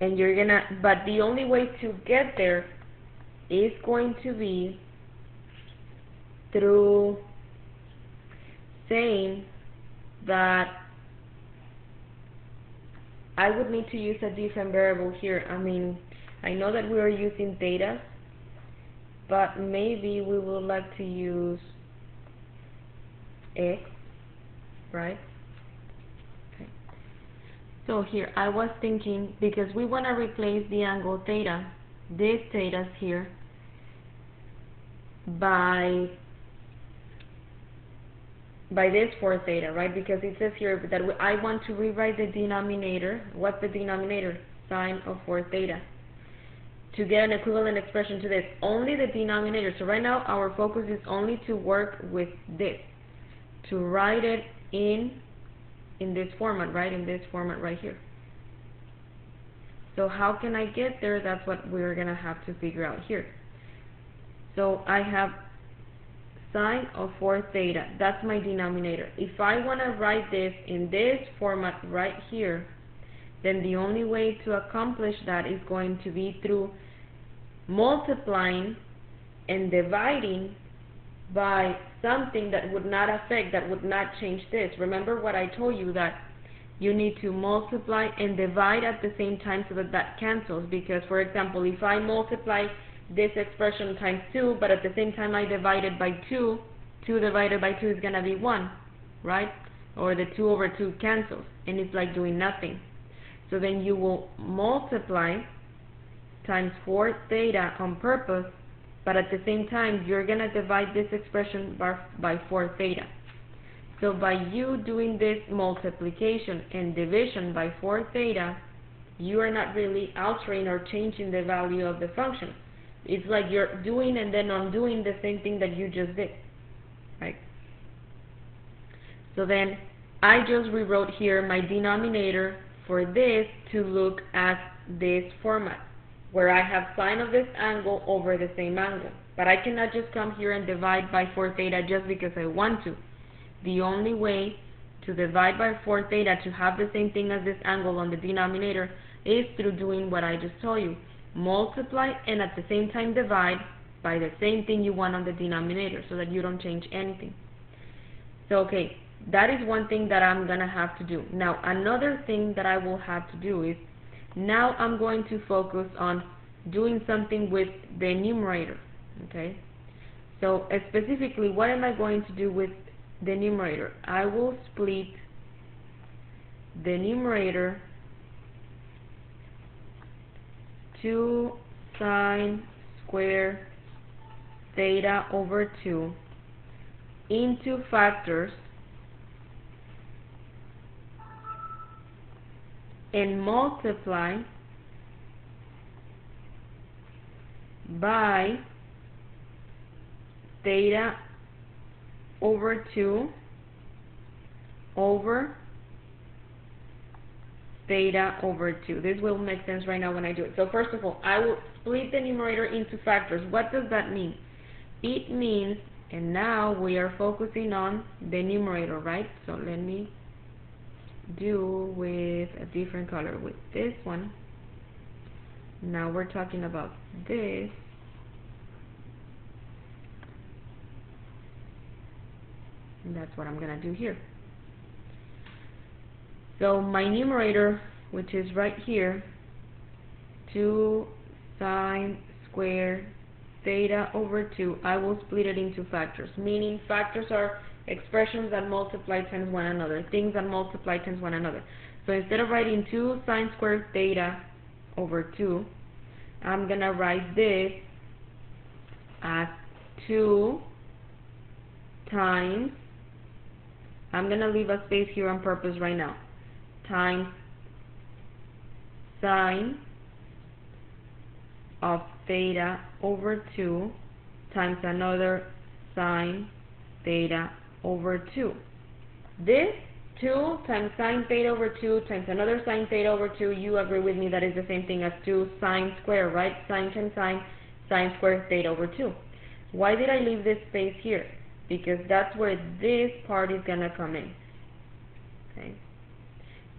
And you're gonna, but the only way to get there is going to be through saying that I would need to use a different variable here. I mean, I know that we are using theta, but maybe we would like to use x, right? Okay. So here, I was thinking, because we want to replace the angle theta, this theta's here, by this 4 theta, right? Because it says here that I want to rewrite the denominator. What's the denominator? Sine of 4 theta. To get an equivalent expression to this, only the denominator. So right now our focus is only to work with this, to write it in this format, right? In this format right here. So how can I get there? That's what we're gonna have to figure out here. So I have sine of 4 theta. That's my denominator. If I want to write this in this format right here, then the only way to accomplish that is going to be through multiplying and dividing by something that would not affect, that would not change this. Remember what I told you, that you need to multiply and divide at the same time so that that cancels. Because, for example, if I multiply this expression times 2, but at the same time I divide it by 2, 2 divided by 2 is going to be 1, right? Or the 2 over 2 cancels, and it's like doing nothing. So then you will multiply times 4 theta on purpose, but at the same time you're going to divide this expression by 4 theta. So by you doing this multiplication and division by 4 theta, you are not really altering or changing the value of the function. It's like you're doing and then undoing the same thing that you just did, right? So then I just rewrote here my denominator for this to look at this format, where I have sine of this angle over the same angle. But I cannot just come here and divide by 4 theta just because I want to. The only way to divide by 4 theta to have the same thing as this angle on the denominator is through doing what I just told you. Multiply and at the same time divide by the same thing you want on the denominator, so that you don't change anything. So okay, that is one thing that I'm going to have to do. Now another thing that I will have to do is, now I'm going to focus on doing something with the numerator. Okay, so specifically, what am I going to do with the numerator? I will split the numerator 2 sine square theta over 2 into factors and multiply by theta over 2 over theta over 2. This will make sense right now when I do it. So first of all, I will split the numerator into factors. What does that mean? It means, and now we are focusing on the numerator, right? So let me do with a different color, with this one. Now we're talking about this. And that's what I'm going to do here. So my numerator, which is right here, 2 sine squared theta over 2, I will split it into factors. Meaning factors are expressions that multiply times one another, things that multiply times one another. So instead of writing 2 sine squared theta over 2, I'm going to write this as 2 times, I'm going to leave a space here on purpose right now, times sine of theta over 2 times another sine theta over 2. This 2 times sine theta over 2 times another sine theta over 2, you agree with me that is the same thing as 2 sine squared, right? Sine times sine squared theta over 2. Why did I leave this space here? Because that's where this part is going to come in. Okay.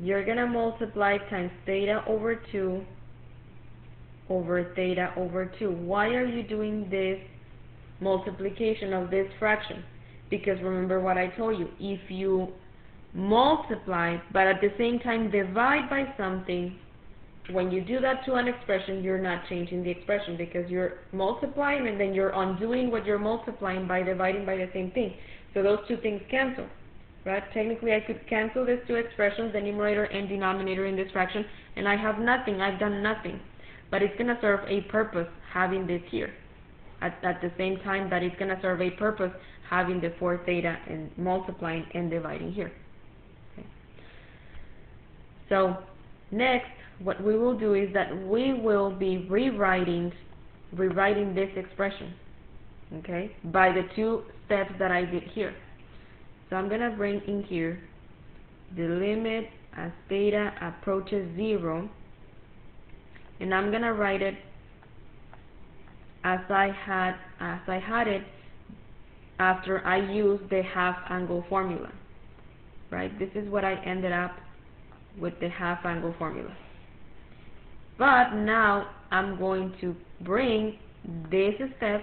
You're going to multiply times theta over 2 over theta over 2. Why are you doing this multiplication of this fraction? Because remember what I told you, if you multiply but at the same time divide by something, when you do that to an expression, you're not changing the expression because you're multiplying and then you're undoing what you're multiplying by dividing by the same thing. So those two things cancel, right? Technically I could cancel these two expressions, the numerator and denominator in this fraction, and I have nothing, I've done nothing. But it's going to serve a purpose having this here. At the same time that it's going to serve a purpose having the 4 theta and multiplying and dividing here. Okay. So next, what we will do is that we will be rewriting this expression, okay, by the 2 steps that I did here. So I'm going to bring in here the limit as theta approaches 0, and I'm going to write it as I had it after I used the half angle formula, right? This is what I ended up with, the half angle formula. But now I'm going to bring this step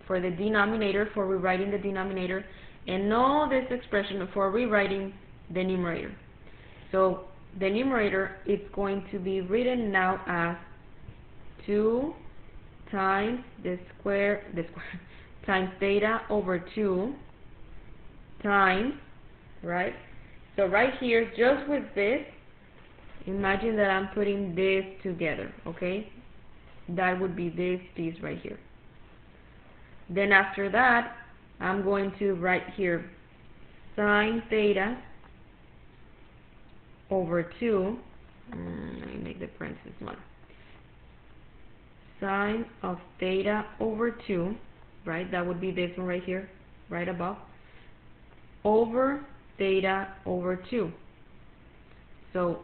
for the denominator, for rewriting the denominator, and all this expression for rewriting the numerator. So the numerator is going to be written now as 2 times the square times theta over 2 times, right? So right here, just with this, imagine that I'm putting this together, okay? That would be this piece right here. Then after that, I'm going to write here sine theta over 2. Let me make the parentheses smaller. Sine of theta over 2, right? That would be this one right here, right above, over theta over 2. So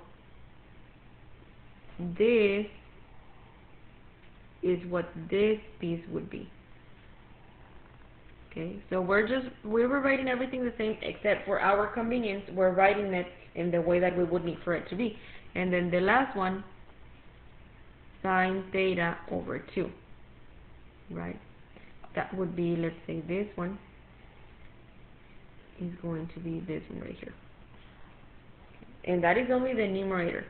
this is what this piece would be. Okay, so we were writing everything the same, except for our convenience, we're writing it in the way that we would need for it to be. And then the last one, sine theta over 2, right? That would be, let's say this one is going to be this one right here. And that is only the numerator.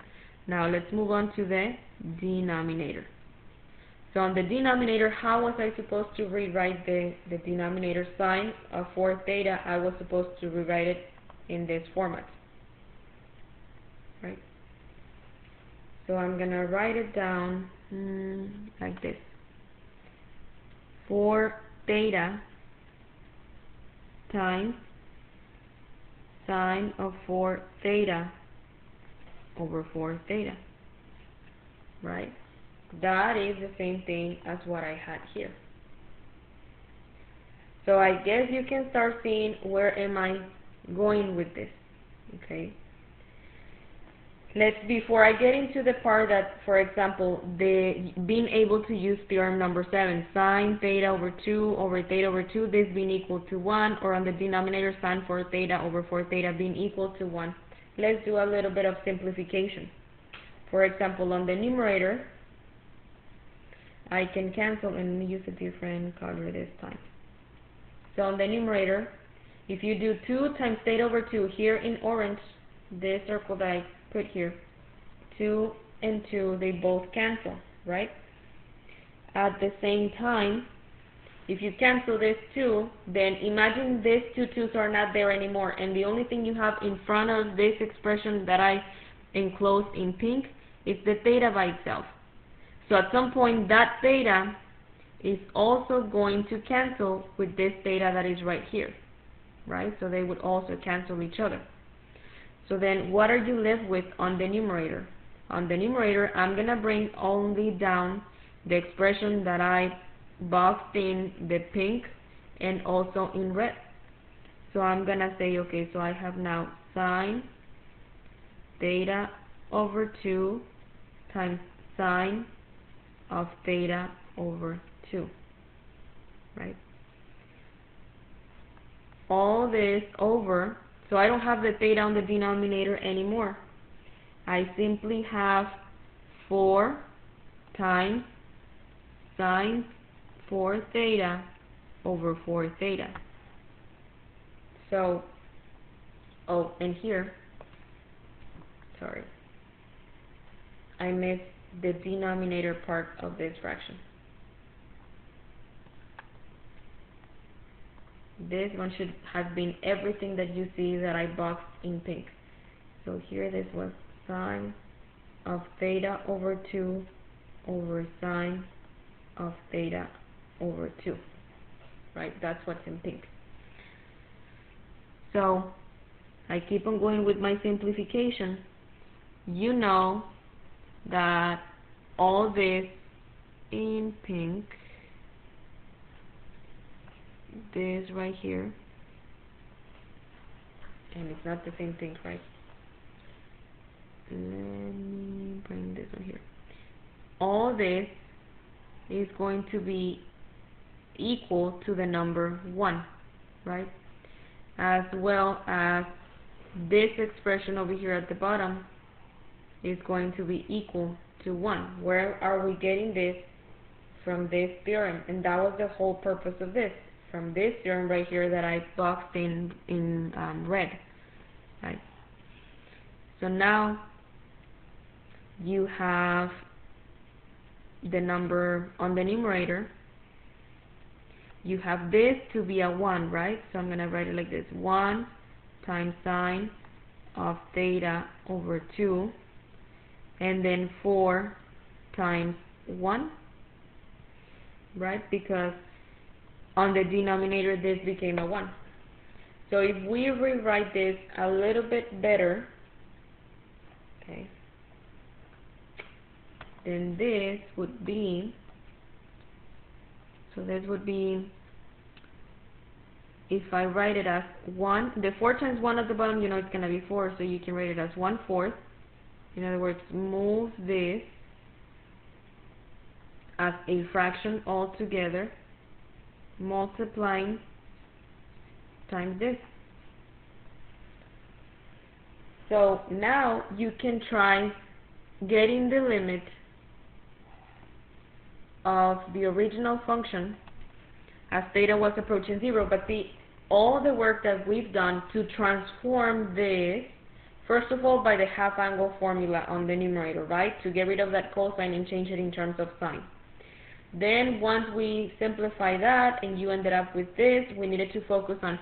Now let's move on to the denominator. So on the denominator, how was I supposed to rewrite the denominator? Sine of 4 theta, I was supposed to rewrite it in this format, right? So I'm going to write it down like this. 4 theta times sine of 4 theta over 4 theta, right? That is the same thing as what I had here. So I guess you can start seeing where am I going with this, okay? Before I get into the part that, for example, being able to use theorem number 7, sine theta over 2 over theta over 2, this being equal to 1, or on the denominator sine 4 theta over 4 theta being equal to 1. Let's do a little bit of simplification. For example, on the numerator, I can cancel and use a different color this time. So on the numerator, if you do 2 times theta over 2, here in orange, this circle that I put here, 2 and 2, they both cancel, right? At the same time, If you cancel this 2, then imagine these two 2's are not there anymore, and the only thing you have in front of this expression that I enclosed in pink is the theta by itself. So at some point, that theta is also going to cancel with this theta that is right here, right? So they would also cancel each other. So then what are you left with on the numerator? On the numerator, I'm going to bring only down the expression that I boxed in the pink and also in red. So I'm going to say, okay, so I have now sine theta over 2 times sine of theta over 2, right? All this over, so I don't have the theta on the denominator anymore. I simply have 4 times sine 4 theta over 4 theta. So, oh, and here, sorry, I missed the denominator part of this fraction. This one should have been everything that you see that I boxed in pink. So here this was sine of theta over 2 over sine of theta over 2, right? That's what's in pink. So I keep on going with my simplification. You know that all this in pink, this right here, and it's not the same thing, right? Let me bring this one here. All this is going to be equal to the number 1, right? As well as this expression over here at the bottom is going to be equal to 1. Where are we getting this? From this theorem, and that was the whole purpose of this, from this theorem right here that I boxed in red, right? So now you have the number on the numerator. You have this to be a 1, right? So I'm going to write it like this: 1 times sine of theta over 2, and then 4 times 1, right? Because on the denominator this became a 1. So if we rewrite this a little bit better, okay, then this would be, so this would be, if I write it as 1, the 4 times 1 at the bottom, you know it's going to be 4, so you can write it as 1/4. In other words, move this as a fraction altogether, multiplying times this. So now you can try getting the limit of the original function as theta was approaching 0, but see, all the work that we've done to transform this, first of all, by the half angle formula on the numerator, right, to get rid of that cosine and change it in terms of sine. Then once we simplify that and you ended up with this, we needed to focus on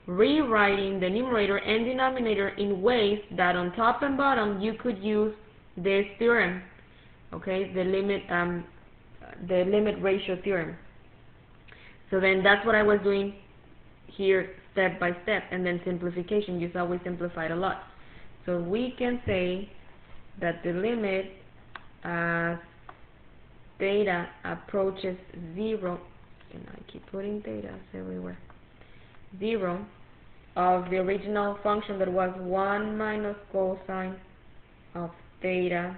rewriting the numerator and denominator in ways that on top and bottom you could use this theorem, okay, the limit ratio theorem. So then that's what I was doing here step by step, and then simplification. You saw we simplified a lot. So we can say that the limit as theta approaches 0, and I keep putting theta everywhere, 0, of the original function that was 1 minus cosine of theta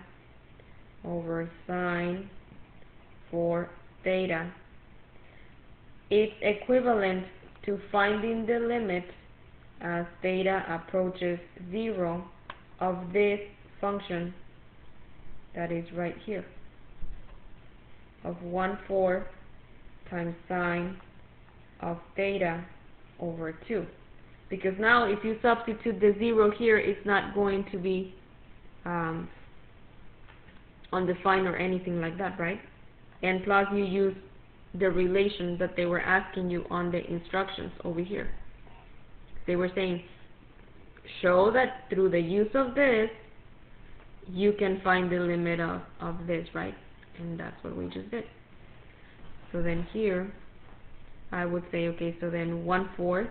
over sine for theta is equivalent to finding the limit as theta approaches 0 of this function that is right here, of 1/4 times sine of theta over 2. Because now if you substitute the 0 here, it's not going to be undefined or anything like that, right? And plus you use the relation that they were asking you on the instructions over here. They were saying, show that through the use of this, you can find the limit of this, right? And that's what we just did. So then here, I would say, okay, so then 1/4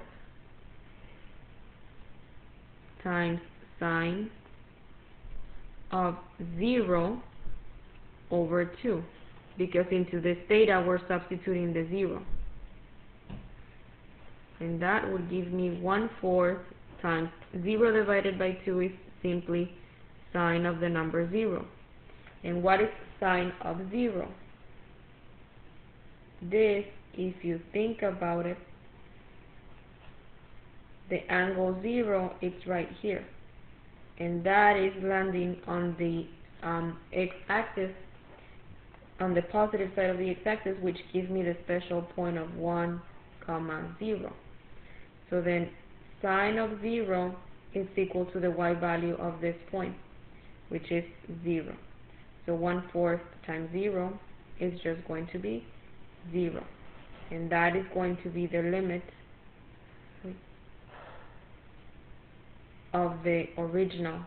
times sine of 0 over 2, because into this theta we're substituting the 0. And that would give me 1/4 times 0 divided by 2 is simply sine of the number 0. And what is sine of 0? This, if you think about it, the angle 0 is right here. And that is landing on the x-axis, on the positive side of the x-axis, which gives me the special point of 1, 0. So then sine of 0 is equal to the y value of this point, which is 0. So 1/4 times 0 is just going to be 0. And that is going to be the limit of the original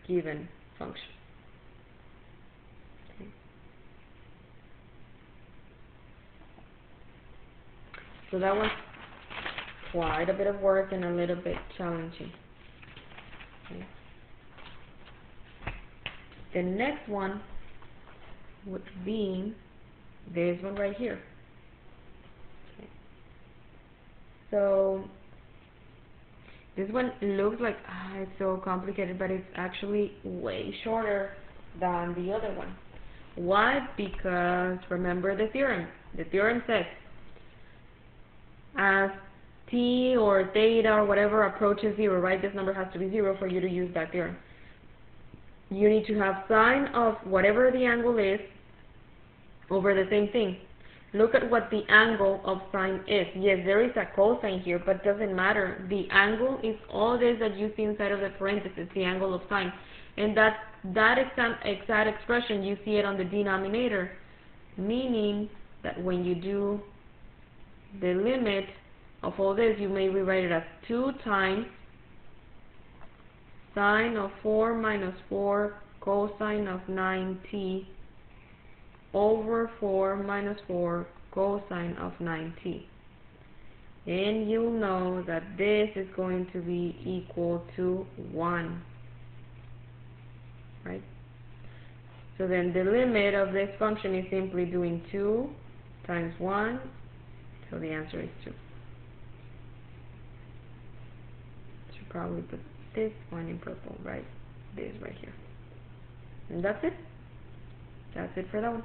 given function. Okay. So that was quite a bit of work and a little bit challenging. Okay. The next one would be this one right here. Okay. So this one looks like it's so complicated, but it's actually way shorter than the other one. Why? Because remember the theorem. The theorem says as t or theta or whatever approaches 0, right? This number has to be 0 for you to use that theorem. You need to have sine of whatever the angle is over the same thing. Look at what the angle of sine is. Yes, there is a cosine here, but doesn't matter. The angle is all this that you see inside of the parenthesis, the angle of sine. And that exact expression, you see it on the denominator, meaning that when you do the limit of all this, you may rewrite it as 2 times sine of 4 minus 4 cosine of 9t over 4 minus 4 cosine of 9t. And you'll know that this is going to be equal to 1. Right? So then the limit of this function is simply doing 2 times 1, so the answer is 2. Should probably put this one in purple, right? This right here. And that's it. That's it for that one.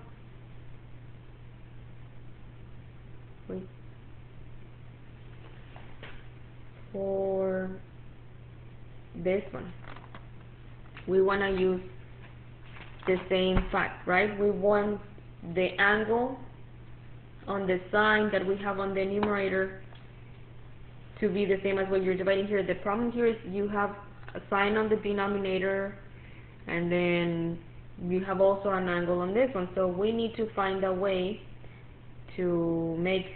Wait. For this one, we want to use the same fact, right? We want the angle on the sine that we have on the numerator to be the same as what you're dividing here. The problem here is you have a sine on the denominator, and then you have also an angle on this one. So we need to find a way to make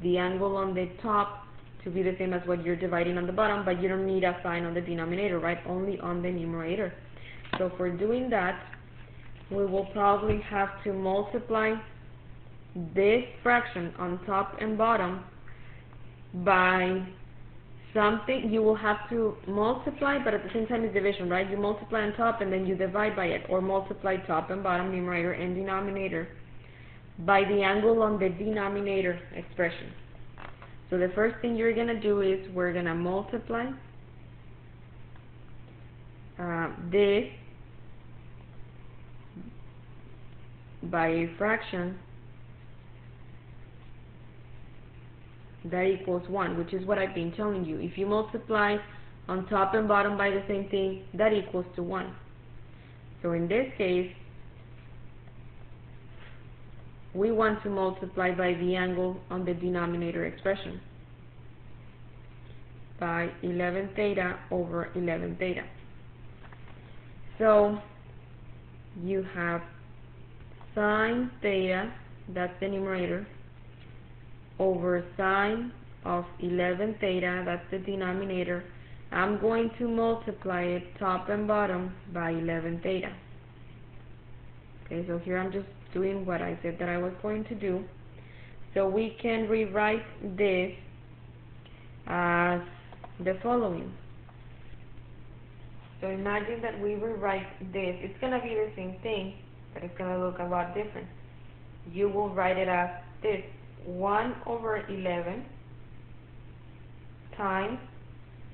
the angle on the top to be the same as what you're dividing on the bottom, but you don't need a sign on the denominator, right? Only on the numerator. So for doing that, we will probably have to multiply this fraction on top and bottom by something. You will have to multiply, but at the same time it's division, right? You multiply on top and then you divide by it, or multiply top and bottom, numerator and denominator, by the angle on the denominator expression. So the first thing you're going to do is we're going to multiply this by a fraction that equals 1, which is what I've been telling you. If you multiply on top and bottom by the same thing, that equals to 1. So in this case, we want to multiply by the angle on the denominator expression, by 11 theta over 11 theta. So you have sine theta that's the numerator, over sine of 11 theta, that's the denominator. I'm going to multiply it top and bottom by 11 theta. Okay, so here I'm just doing what I said that I was going to do. So we can rewrite this as the following. So imagine that we rewrite this. It's going to be the same thing, but it's going to look a lot different. You will write it as this: 1 over 11 times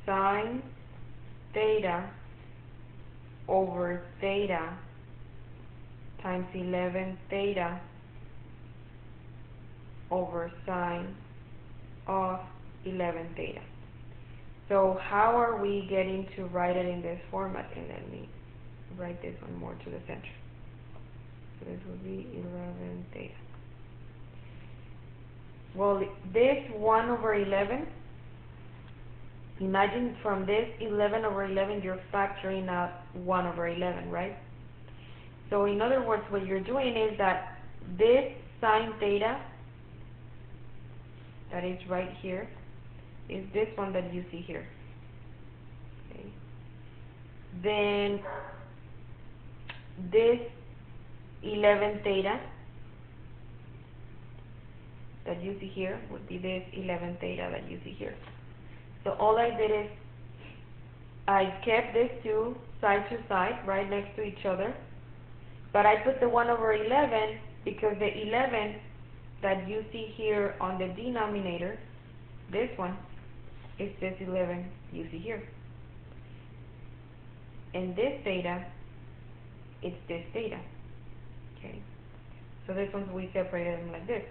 sine theta over theta times 11 theta over sine of 11 theta. So how are we getting to write it in this format? And let me write this one more to the center. So this will be 11 theta. Well, this 1 over 11, imagine from this 11 over 11 you're factoring out 1 over 11, right? So in other words, what you're doing is that this sine theta that is right here is this one that you see here. Okay. Then this 11 theta that you see here would be this 11 theta that you see here. So all I did is I kept these two side to side, right next to each other, but I put the 1 over 11 because the 11 that you see here on the denominator, this one, is this 11 you see here. And this theta, it's this theta. Okay. So this one, we separated them like this.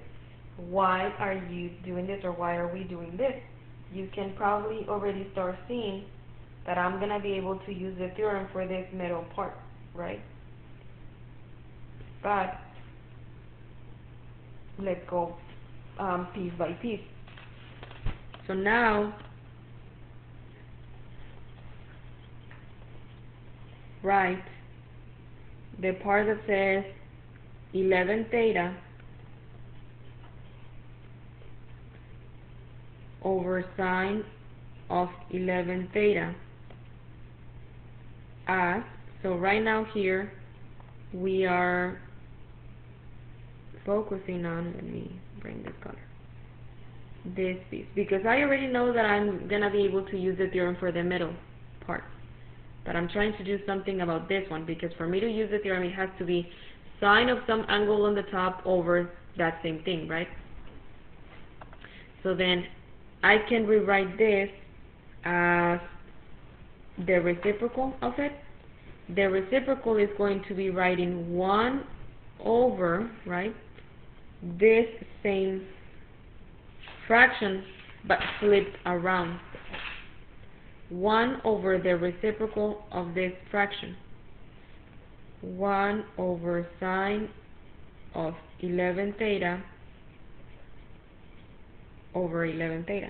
Why are you doing this, or why are we doing this? You can probably already start seeing that I'm going to be able to use the theorem for this middle part, right? But let's go piece by piece. So now, write the part that says 11 theta over sine of 11 theta as, so right now here we are focusing on, let me bring this color, this piece, because I already know that I'm going to be able to use the theorem for the middle part. But I'm trying to do something about this one, because for me to use the theorem it has to be sine of some angle on the top over that same thing, right? So then I can rewrite this as the reciprocal of it. The reciprocal is going to be writing 1 over, right, this same fraction but flipped around. 1 over the reciprocal of this fraction. 1 over sine of 11 theta over 11 theta.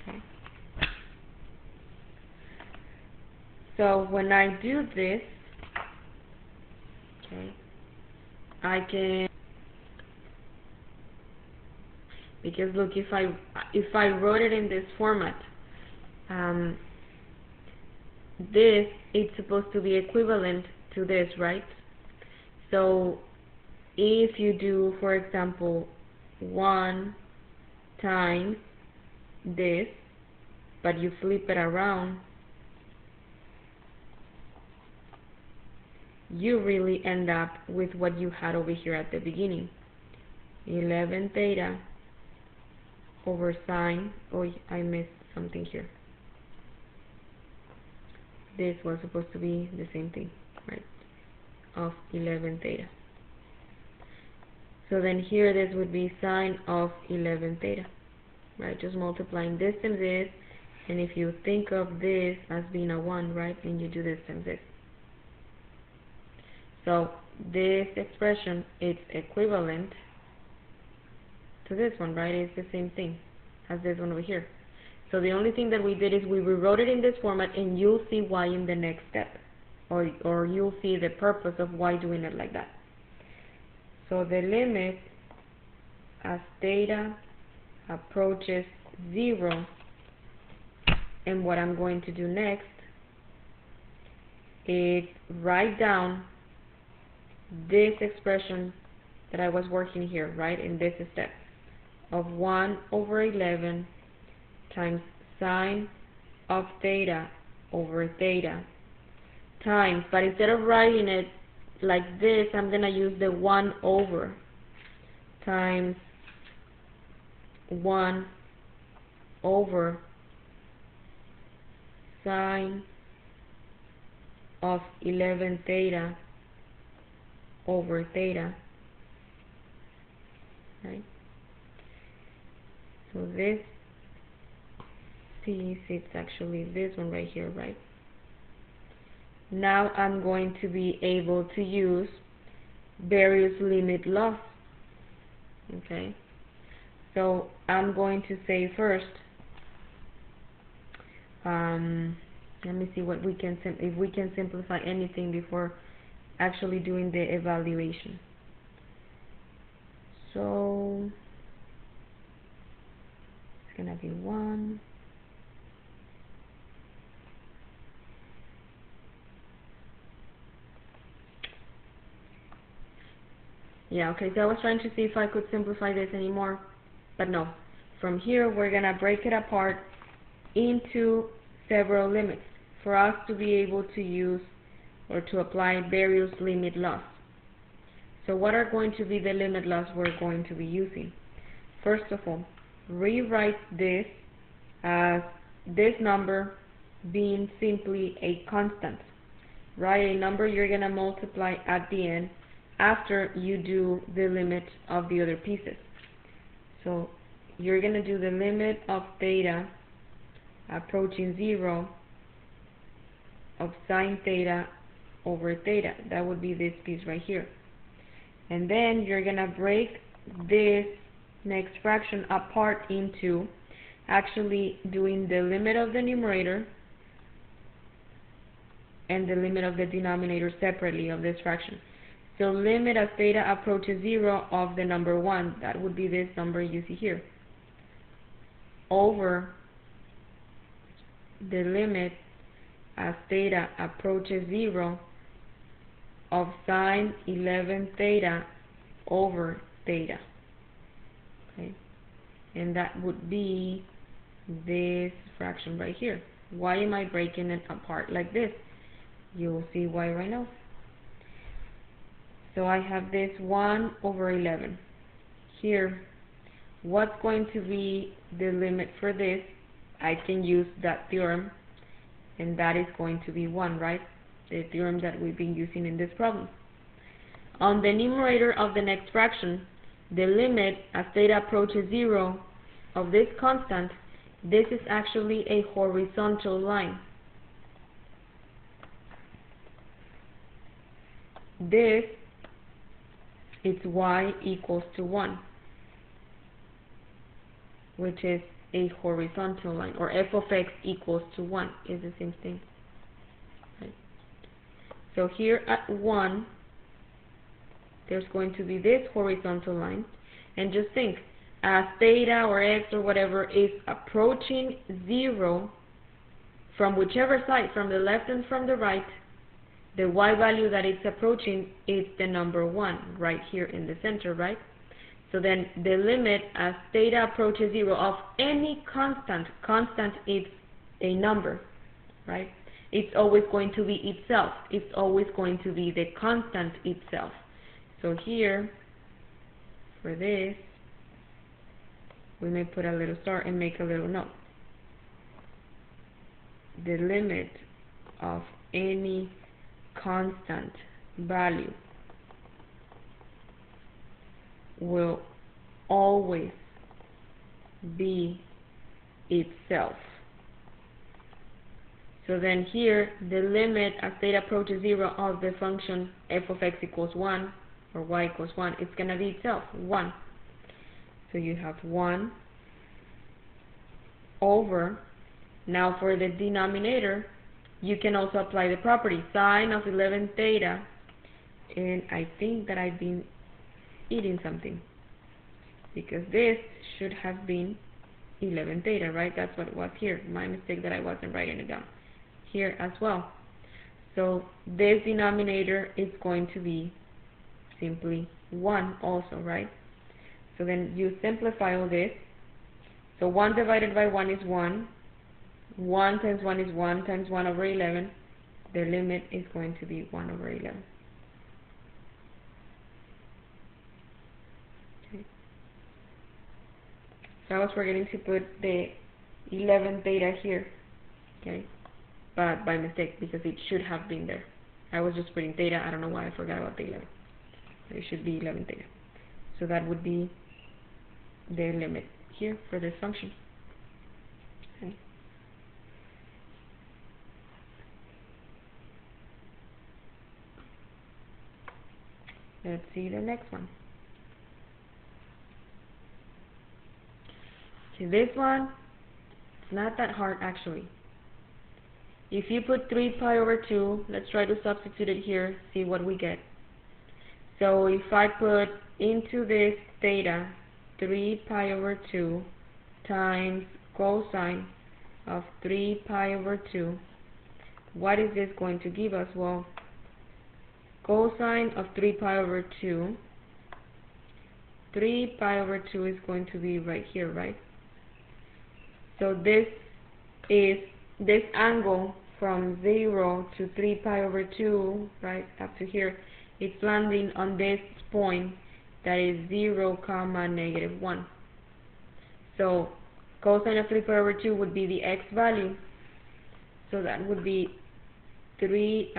Okay. So when I do this, okay, I can, because look, if I wrote it in this format, this is supposed to be equivalent to this, right? So if you do, for example, 1 times this, but you flip it around, you really end up with what you had over here at the beginning. 11 theta over sine, oh, I missed something here. This was supposed to be the same thing, right, of 11 theta. So then here this would be sine of 11 theta, right, just multiplying this times this, and if you think of this as being a 1, right, and you do this times this. So this expression is equivalent to this one, right? It's the same thing as this one over here. So the only thing that we did is we rewrote it in this format, and you'll see why in the next step, or you'll see the purpose of why doing it like that. So the limit as theta approaches 0, and what I'm going to do next is write down this expression that I was working here, right, in this step, of 1 over 11 times sine of theta over theta times, but instead of writing it like this, I'm going to use the 1 over times 1 over sine of 11 theta over theta, right? So this piece, it's actually this one right here, right? Now I'm going to be able to use various limit laws, okay? So I'm going to say first, let me see what we can if we can simplify anything before actually doing the evaluation. So it's gonna be 1. Yeah, okay, so I was trying to see if I could simplify this anymore, but no. From here, we're gonna break it apart into several limits for us to be able to use or to apply various limit laws. So what are going to be the limit laws we're going to be using? First of all, rewrite this as this number being simply a constant, right? A number you're going to multiply at the end after you do the limit of the other pieces. So you're going to do the limit of theta approaching 0 of sine theta over theta. That would be this piece right here. And then you're going to break this next fraction apart into actually doing the limit of the numerator and the limit of the denominator separately of this fraction. So limit as theta approaches 0 of the number 1, that would be this number you see here, over the limit as theta approaches 0 of sine 11 theta over theta. Okay, and that would be this fraction right here. Why am I breaking it apart like this? You'll see why right now. So I have this 1 over 11. Here, what's going to be the limit for this? I can use that theorem, and that is going to be 1, right? The theorem that we've been using in this problem. On the numerator of the next fraction, the limit as theta approaches 0 of this constant, this is actually a horizontal line. This is y equals to 1, which is a horizontal line, or f of x equals to 1 is the same thing. Right. So here at 1, there's going to be this horizontal line, and just think, as theta or x or whatever is approaching 0 from whichever side, from the left and from the right, the y value that it's approaching is the number 1 right here in the center, right? So then the limit as theta approaches 0 of any constant is a number, right? It's always going to be itself. It's always going to be the constant itself. So here, for this, we may put a little star and make a little note. The limit of any constant value will always be itself. So then here, the limit as theta approaches 0 of the function f of x equals 1, or y equals 1, it's going to be itself, 1. So you have 1 over, now for the denominator, you can also apply the property, sine of 11 theta, and I think that I've been eating something, because this should have been 11 theta, right? That's what it was here. My mistake that I wasn't writing it down. Here as well. So this denominator is going to be simply 1 also, right? So then you simplify all this. So 1 divided by 1 is 1. 1 times 1 is 1 times 1 over 11. The limit is going to be 1 over 11. Okay. So I was forgetting to put the 11 theta here, okay? But by mistake, because it should have been there. I was just putting theta. I don't know why I forgot about the 11. It should be 11 theta. So that would be the limit here for this function. Okay. Let's see the next one. Okay, this one, it's not that hard actually. If you put 3 pi over 2, let's try to substitute it here, see what we get. So if I put into this theta 3 pi over 2 times cosine of 3 pi over 2, what is this going to give us? Well, cosine of 3 pi over 2, 3 pi over 2 is going to be right here, right? So this is this angle from 0 to 3 pi over 2, right, up to here, it's landing on this point that is 0, comma, negative 1. So cosine of 3 pi over 2 would be the x value. So that would be 3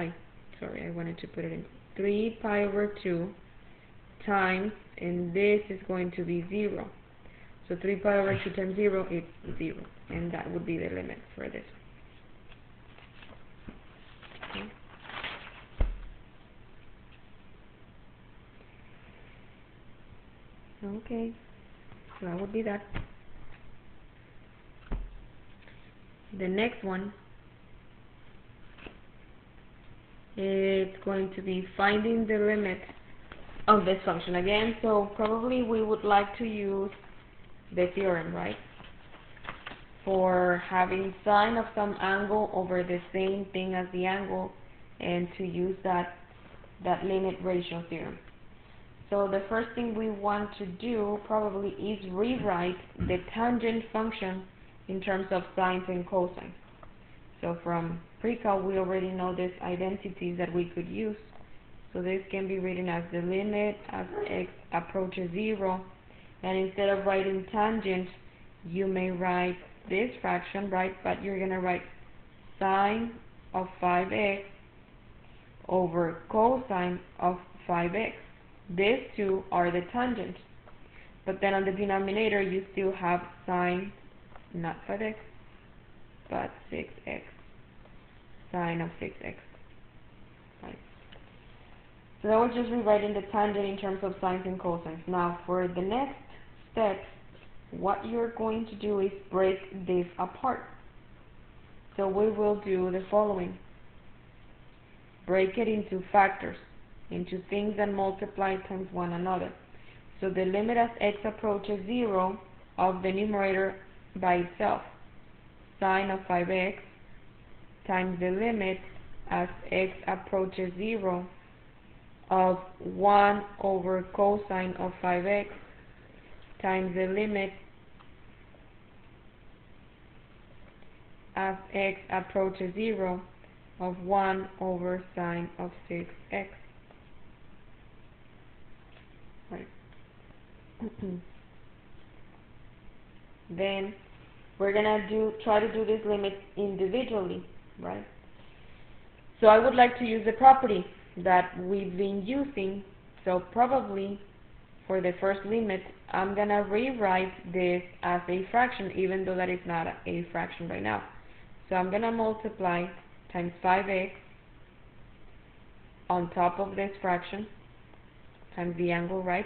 pi over 2 times, and this is going to be 0. So 3 pi over 2 times 0 is 0, and that would be the limit for this. Okay, so that would be that. The next one, it's going to be finding the limit of this function again. So probably we would like to use the theorem, right? For having sine of some angle over the same thing as the angle, and to use that limit ratio theorem. So the first thing we want to do probably is rewrite the tangent function in terms of sines and cosines. So from pre-cal we already know these identities that we could use. So this can be written as the limit as x approaches 0, and instead of writing tangent, you may write this fraction, right? But you're going to write sine of 5x over cosine of 5x. These two are the tangent. But then on the denominator, you still have sine, not 5x, but 6x. Sine of 6x. Right. So that was just rewriting the tangent in terms of sines and cosines. Now, for the next step, what you're going to do is break this apart. So we will do the following. Break it into factors, into things that multiply times one another. So the limit as x approaches 0 of the numerator by itself, sine of 5x, times the limit as x approaches 0 of 1 over cosine of 5x, times the limit as x approaches 0 of 1 over sine of 6x. Right. Then we're gonna try to do this limit individually, right? So I would like to use the property that we've been using. So probably for the first limit, I'm gonna rewrite this as a fraction, even though that is not a fraction right now. So I'm gonna multiply times 5x on top of this fraction times the angle, right?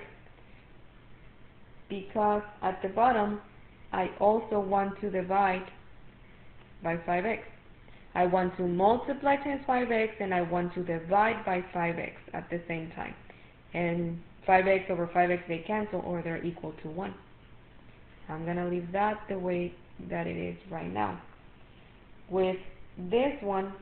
Because at the bottom, I also want to divide by 5x. I want to multiply times 5x, and I want to divide by 5x at the same time. And 5x over 5x, they cancel, or they're equal to 1. I'm going to leave that the way that it is right now. With this one,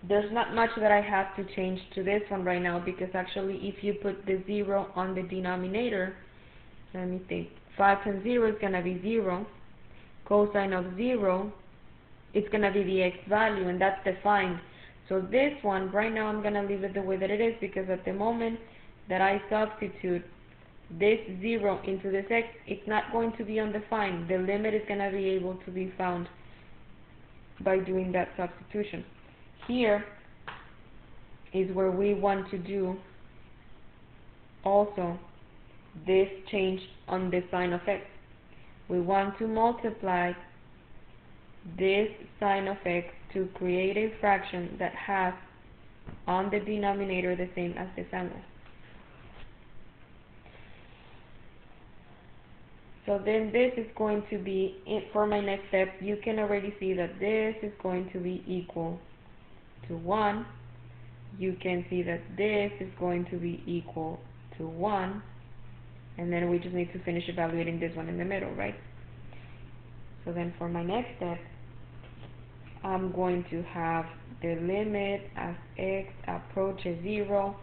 there's not much that I have to change to this one right now, because actually if you put the 0 on the denominator, let me think, 5 times 0 is going to be 0. Cosine of 0, it's going to be the x value, and that's defined. So this one, right now I'm going to leave it the way that it is, because at the moment that I substitute this 0 into this x, it's not going to be undefined. The limit is going to be able to be found by doing that substitution. Here is where we want to do also this change on the sign of x. We want to multiply this sign of x to create a fraction that has on the denominator the same as the family. So then this is going to be, for my next step, you can already see that this is going to be equal to 1. You can see that this is going to be equal to 1. And then we just need to finish evaluating this one in the middle, right? So then for my next step, I'm going to have the limit as x approaches 0.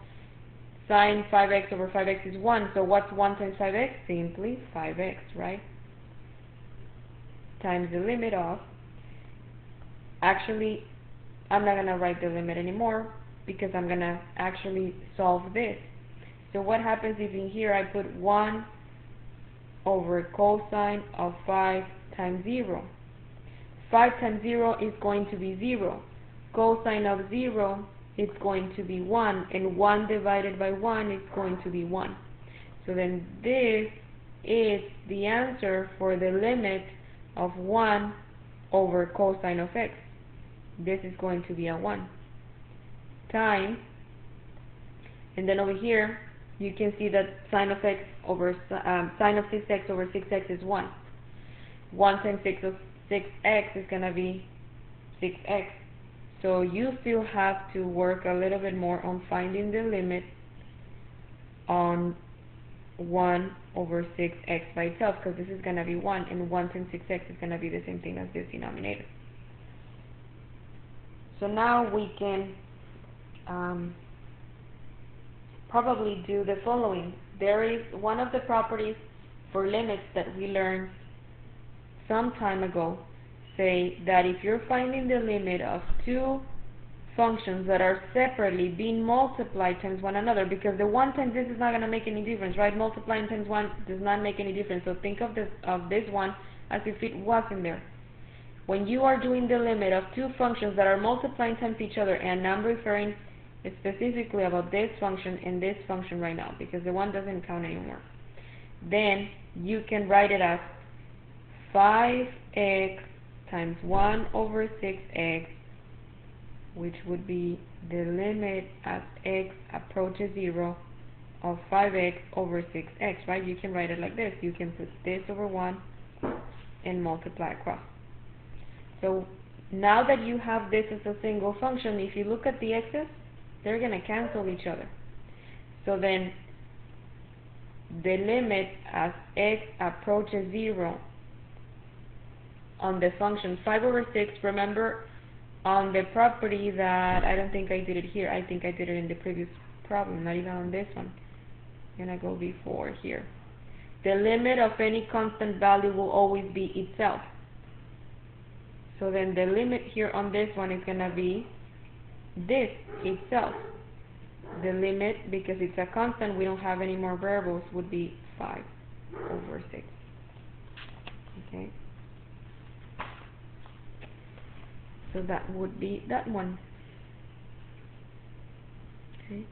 Sine 5x over 5x is 1. So what's 1 times 5x? Simply 5x, right? Times the limit of, actually, I'm not going to write the limit anymore, because I'm going to actually solve this. So what happens if in here I put 1 over cosine of 5 times 0? 5 times 0 is going to be 0. Cosine of 0 is going to be 1. And 1 divided by 1 is going to be 1. So then this is the answer for the limit of 1 over cosine of x. This is going to be a 1. Times, and then over here, you can see that sine of x over sine of 6x over 6x is 1. 1 times 6 of 6x is going to be 6x. So you still have to work a little bit more on finding the limit on 1 over 6x by itself, because this is going to be 1, and 1 times 6x is going to be the same thing as this denominator. So now we can probably do the following. There is one of the properties for limits that we learned some time ago, say that if you're finding the limit of two functions that are separately being multiplied times one another, because the 1 times this is not going to make any difference, right? Multiplying times 1 does not make any difference. So think of this one as if it wasn't there. When you are doing the limit of two functions that are multiplying times each other, and I'm referring specifically about this function and this function right now, because the one doesn't count anymore, then you can write it as 5x times 1 over 6x, which would be the limit as x approaches 0 of 5x over 6x, right? You can write it like this. You can put this over 1 and multiply across. So now that you have this as a single function, if you look at the x's, they're going to cancel each other. So then the limit as x approaches 0 on the function 5 over 6, remember on the property that, I don't think I did it here, I think I did it in the previous problem, not even on this one. I'm going to go before here. The limit of any constant value will always be itself. So then the limit here on this one is going to be this itself. The limit, because it's a constant, we don't have any more variables, would be 5 over 6. Okay. So that would be that one. Okay.